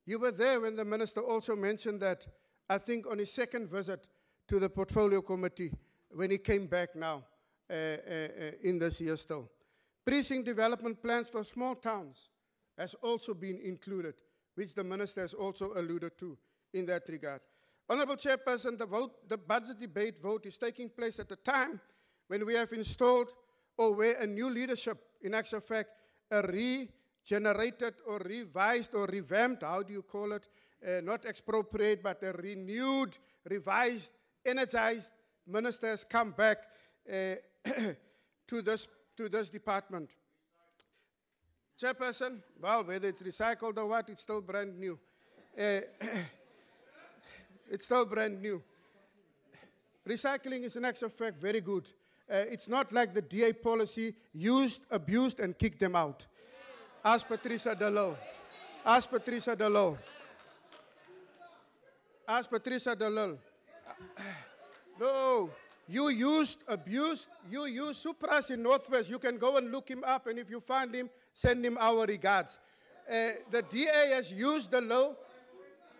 You were there when the Minister also mentioned that, I think on his second visit to the Portfolio Committee, when he came back now in this year still. Precinct development plans for small towns has also been included, which the Minister has also alluded to in that regard. Honorable Chairperson, the budget debate vote is taking place at a time when we have installed or where a new leadership, in actual fact, a regenerated or revised or revamped, how do you call it, not expropriate, but a renewed, revised, energized minister has come back to this department. Chairperson, well, whether it's recycled or what, it's still brand new. It's still brand new. Recycling is in actual fact very good. It's not like the DA policy, used, abused, and kicked them out. Ask Patricia de Lille. Ask Patricia de Lille. Ask Patricia de Lille. No, You used Supras in Northwest. You can go and look him up, and if you find him, send him our regards. The DA has used the law.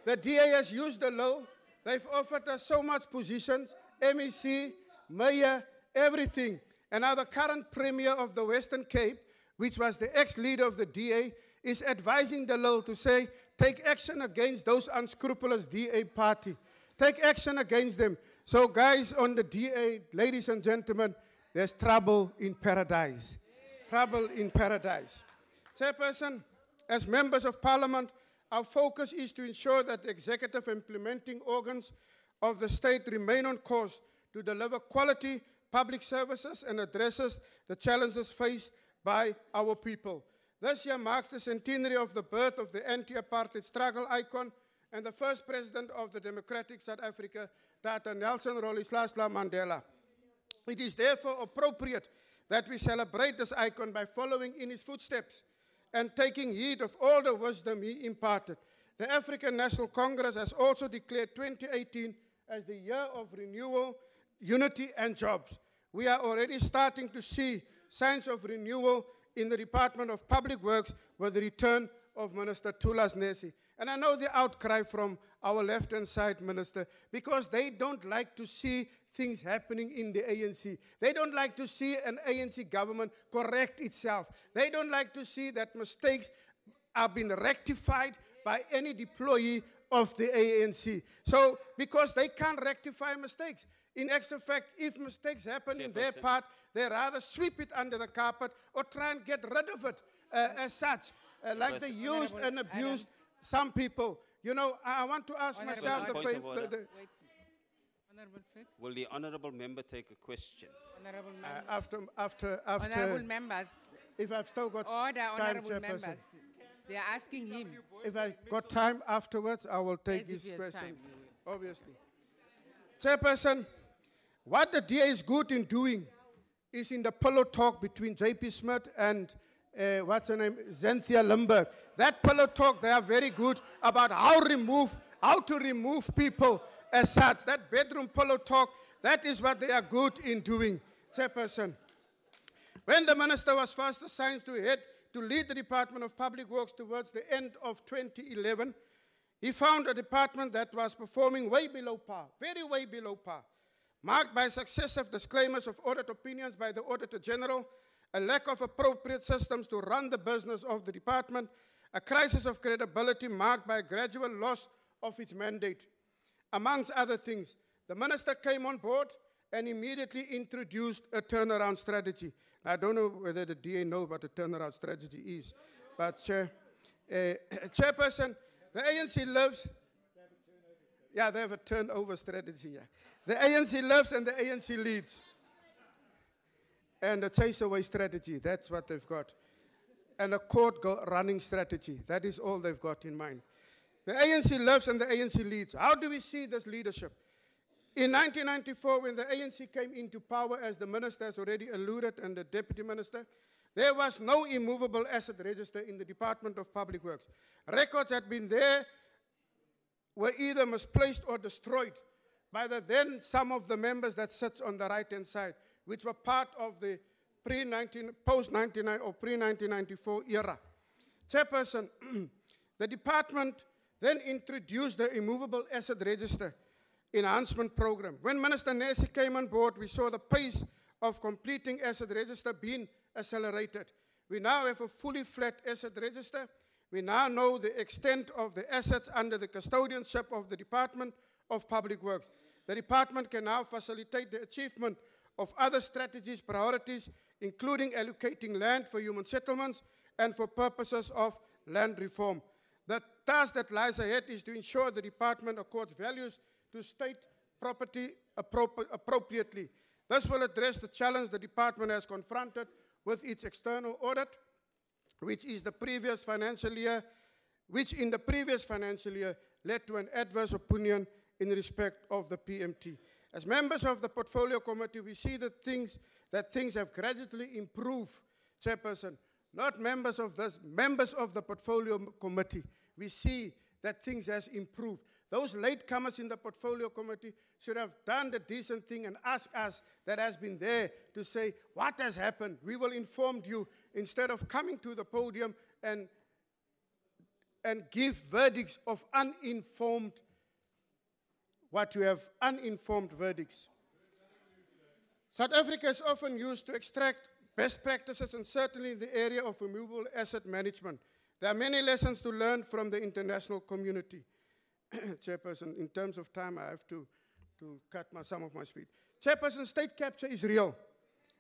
The DA has used the law. They've offered us so much positions, MEC, mayor, everything. And now the current premier of the Western Cape, which was the ex-leader of the DA, is advising the law to say, take action against those unscrupulous DA party. Take action against them. So guys on the DA, ladies and gentlemen, there's trouble in paradise. Trouble in paradise. Chairperson, as members of parliament, our focus is to ensure that the executive implementing organs of the state remain on course to deliver quality public services and addresses the challenges faced by our people. This year marks the centenary of the birth of the anti-apartheid struggle icon and the first president of the democratic South Africa, Tata Nelson Rolihlahla Mandela. It is therefore appropriate that we celebrate this icon by following in his footsteps and taking heed of all the wisdom he imparted. The African National Congress has also declared 2018 as the year of renewal, unity and jobs. We are already starting to see signs of renewal in the Department of Public Works with the return of Minister Thulas Nesi. And I know the outcry from our left-hand side, Minister, because they don't like to see things happening in the ANC. They don't like to see an ANC government correct itself. They don't like to see that mistakes are being rectified by any deployee of the ANC. So, because they can't rectify mistakes. In actual fact, if mistakes happen in their part, they rather sweep it under the carpet or try and get rid of it as such. Like they used and abused some people. You know, I want to ask myself the favor. Will the honourable member take a question? Honourable member. After Honourable members. If I've still got Order, time, honourable Chairperson. members. They are asking him. If I got time afterwards, I will take Yes, if this he has question. time. Obviously. Chairperson, what the DA is good in doing is in the pillow talk between J.P. Smith and what's her name, Zenthia Limburg. That pillow talk, they are very good about how to remove people as such. That bedroom pillow talk, that is what they are good in doing, Chairperson. When the minister was first assigned to lead the Department of Public Works towards the end of 2011, he found a department that was performing way below par, very way below par, marked by successive disclaimers of audit opinions by the Auditor General, a lack of appropriate systems to run the business of the department, a crisis of credibility marked by a gradual loss of its mandate. Amongst other things, the minister came on board and immediately introduced a turnaround strategy. I don't know whether the DA knows what a turnaround strategy is, but Chairperson, the ANC lives. Yeah, they have a turnover strategy. Yeah. The ANC lives and the ANC leads. And a chase away strategy, that's what they've got. And a court running strategy, that is all they've got in mind. The ANC lives and the ANC leads. How do we see this leadership? In 1994, when the ANC came into power, as the minister has already alluded, and the deputy minister, there was no immovable asset register in the Department of Public Works. Records had been there, were either misplaced or destroyed by the then some of the members that sits on the right-hand side, which were part of the post-1999 or pre-1994 era. Chairperson, the department then introduced the immovable asset register enhancement program. When Minister Nesi came on board, we saw the pace of completing asset register being accelerated. We now have a fully flat asset register. We now know the extent of the assets under the custodianship of the Department of Public Works. The department can now facilitate the achievement of other strategies, priorities, including allocating land for human settlements and for purposes of land reform. The task that lies ahead is to ensure the department accords values to state property appropriately. This will address the challenge the department has confronted with its external audit, which in the previous financial year led to an adverse opinion in respect of the PMT. As members of the Portfolio Committee, we see that things have gradually improved, Chairperson. Not members of this, members of the Portfolio Committee. We see that things has improved. Those latecomers in the portfolio committee should have done the decent thing and asked us that has been there to say, what has happened? We will inform you, instead of coming to the podium and give verdicts of uninformed, what you have, uninformed verdicts. South Africa is often used to extract best practices, and certainly in the area of removable asset management. There are many lessons to learn from the international community. Chairperson, in terms of time, I have to cut some of my speech. Chairperson, state capture is real.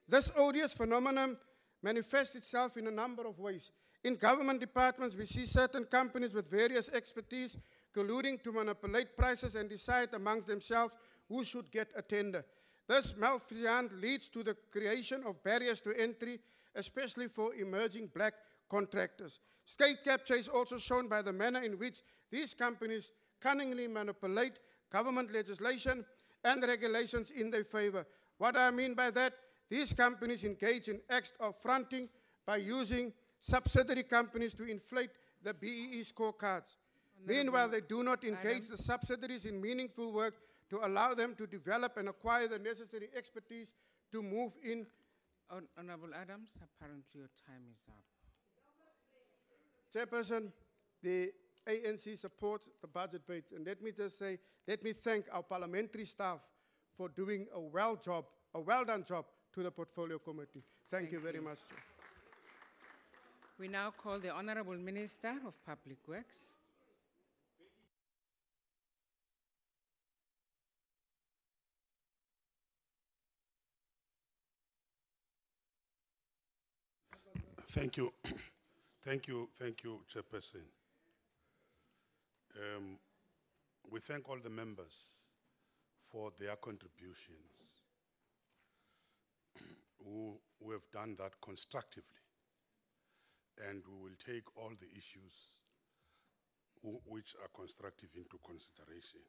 This odious phenomenon manifests itself in a number of ways. In government departments, we see certain companies with various expertise colluding to manipulate prices and decide amongst themselves who should get a tender. This malfeasance leads to the creation of barriers to entry, especially for emerging black contractors. State capture is also shown by the manner in which these companies cunningly manipulate government legislation and regulations in their favor. What I mean by that, these companies engage in acts of fronting by using subsidiary companies to inflate the BEE scorecards. Meanwhile, they do not engage the subsidiaries in meaningful work to allow them to develop and acquire the necessary expertise to move in. Honorable Adams, apparently your time is up. Chairperson, the ANC supports the budget bill, and let me just say, let me thank our parliamentary staff for doing a well-done job to the Portfolio Committee. Thank you very much, Chair. We now call the Honorable Minister of Public Works. Thank you. Thank you, Chairperson. We thank all the members for their contributions who have done that constructively. And we will take all the issues which are constructive into consideration.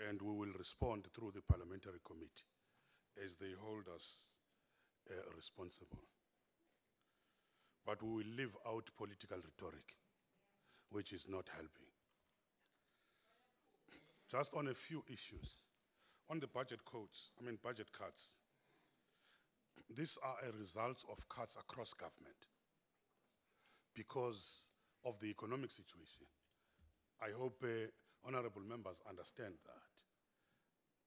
And we will respond through the parliamentary committee as they hold us responsible. But we will leave out political rhetoric, which is not helping. Just on a few issues, on the budget cuts, these are a result of cuts across government because of the economic situation. I hope honorable members understand that.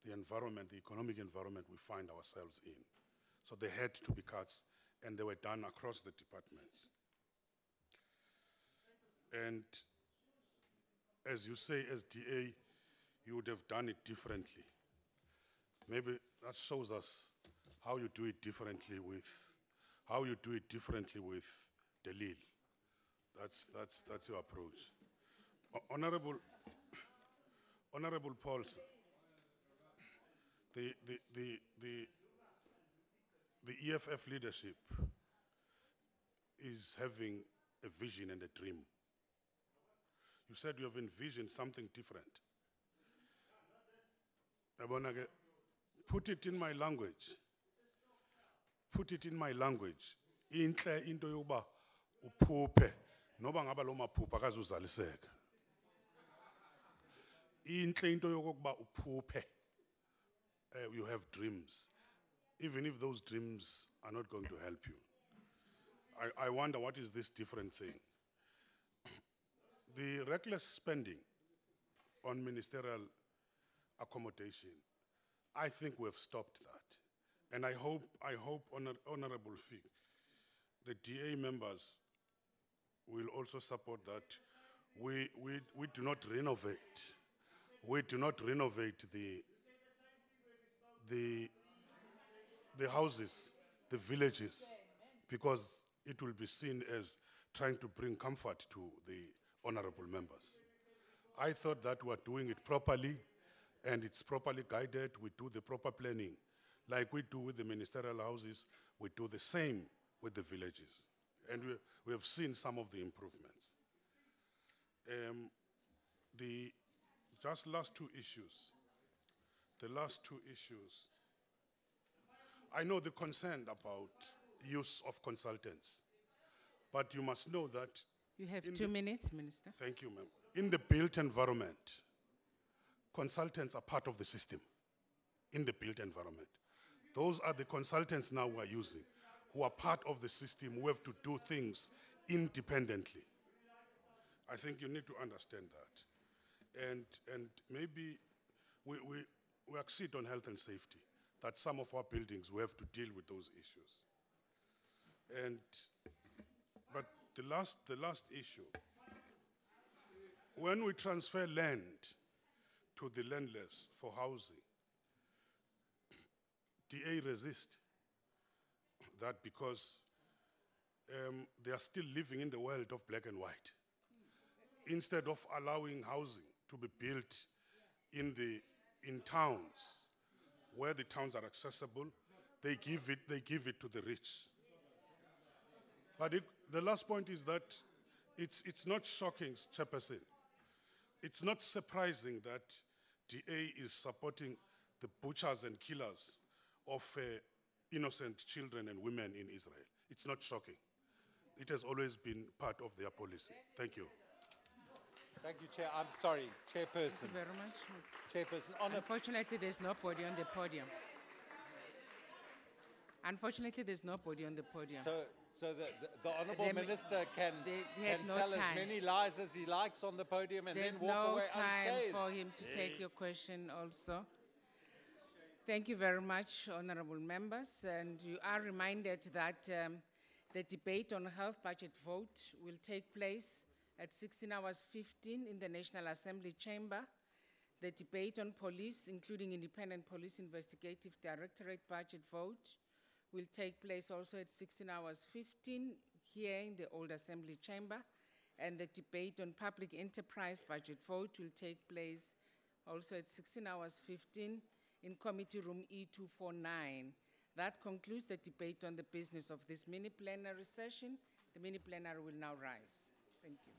The environment, the economic environment we find ourselves in. So they had to be cuts, and they were done across the departments. And as you say, as DA, you would have done it differently. Maybe that shows us how you do it differently with Delil. That's your approach. Honorable Paulson, the EFF leadership is having a vision and a dream. You said you have envisioned something different. Put it in my language. Inhle into yokuba uphuphe noba ngaba lo maphupha akazuzaliseka. Inhle into yokuba uphuphe. You have dreams, even if those dreams are not going to help you. I wonder what is this different thing. The reckless spending on ministerial accommodation, I think we have stopped that. And I hope Honorable Fig, the DA members will also support that. We do not renovate. We do not renovate the houses, the villages, because it will be seen as trying to bring comfort to the honorable members. I thought that we were doing it properly, and it's properly guided. We do the proper planning. Like we do with the ministerial houses, we do the same with the villages. And we have seen some of the improvements. Just last two issues. The last two issues. I know the concern about use of consultants, but you must know that You have 2 minutes, Minister. Thank you, ma'am. In the built environment, consultants are part of the system. In the built environment. Those are the consultants now we're using, who are part of the system, who have to do things independently. I think you need to understand that. And maybe we accede on health and safety, that some of our buildings, we have to deal with those issues. But the last issue, when we transfer land to the landless for housing, DA resist that because they are still living in the world of black and white. Instead of allowing housing to be built in towns where the towns are accessible, they give it to the rich. But the last point is that it's not shocking, Chairperson. It's not surprising that DA is supporting the butchers and killers of innocent children and women in Israel. It's not shocking. It has always been part of their policy. Thank you. Thank you, Chair. I'm sorry, Chairperson. Thank you very much. Chairperson, Unfortunately, there's nobody on the podium. Unfortunately, there's nobody on the podium. So the Honourable Minister can no tell as time. many lies as he likes on the podium and There's then walk no away time unscathed. for him to take your question also. Thank you very much, honorable members. And you are reminded that the debate on health budget vote will take place at 16:15 in the National Assembly chamber. The debate on police, including Independent Police Investigative Directorate budget vote, will take place also at 16:15 here in the Old Assembly chamber. And the debate on public enterprise budget vote will take place also at 16:15 in Committee Room E249. That concludes the debate on the business of this mini plenary session. The mini plenary will now rise. Thank you.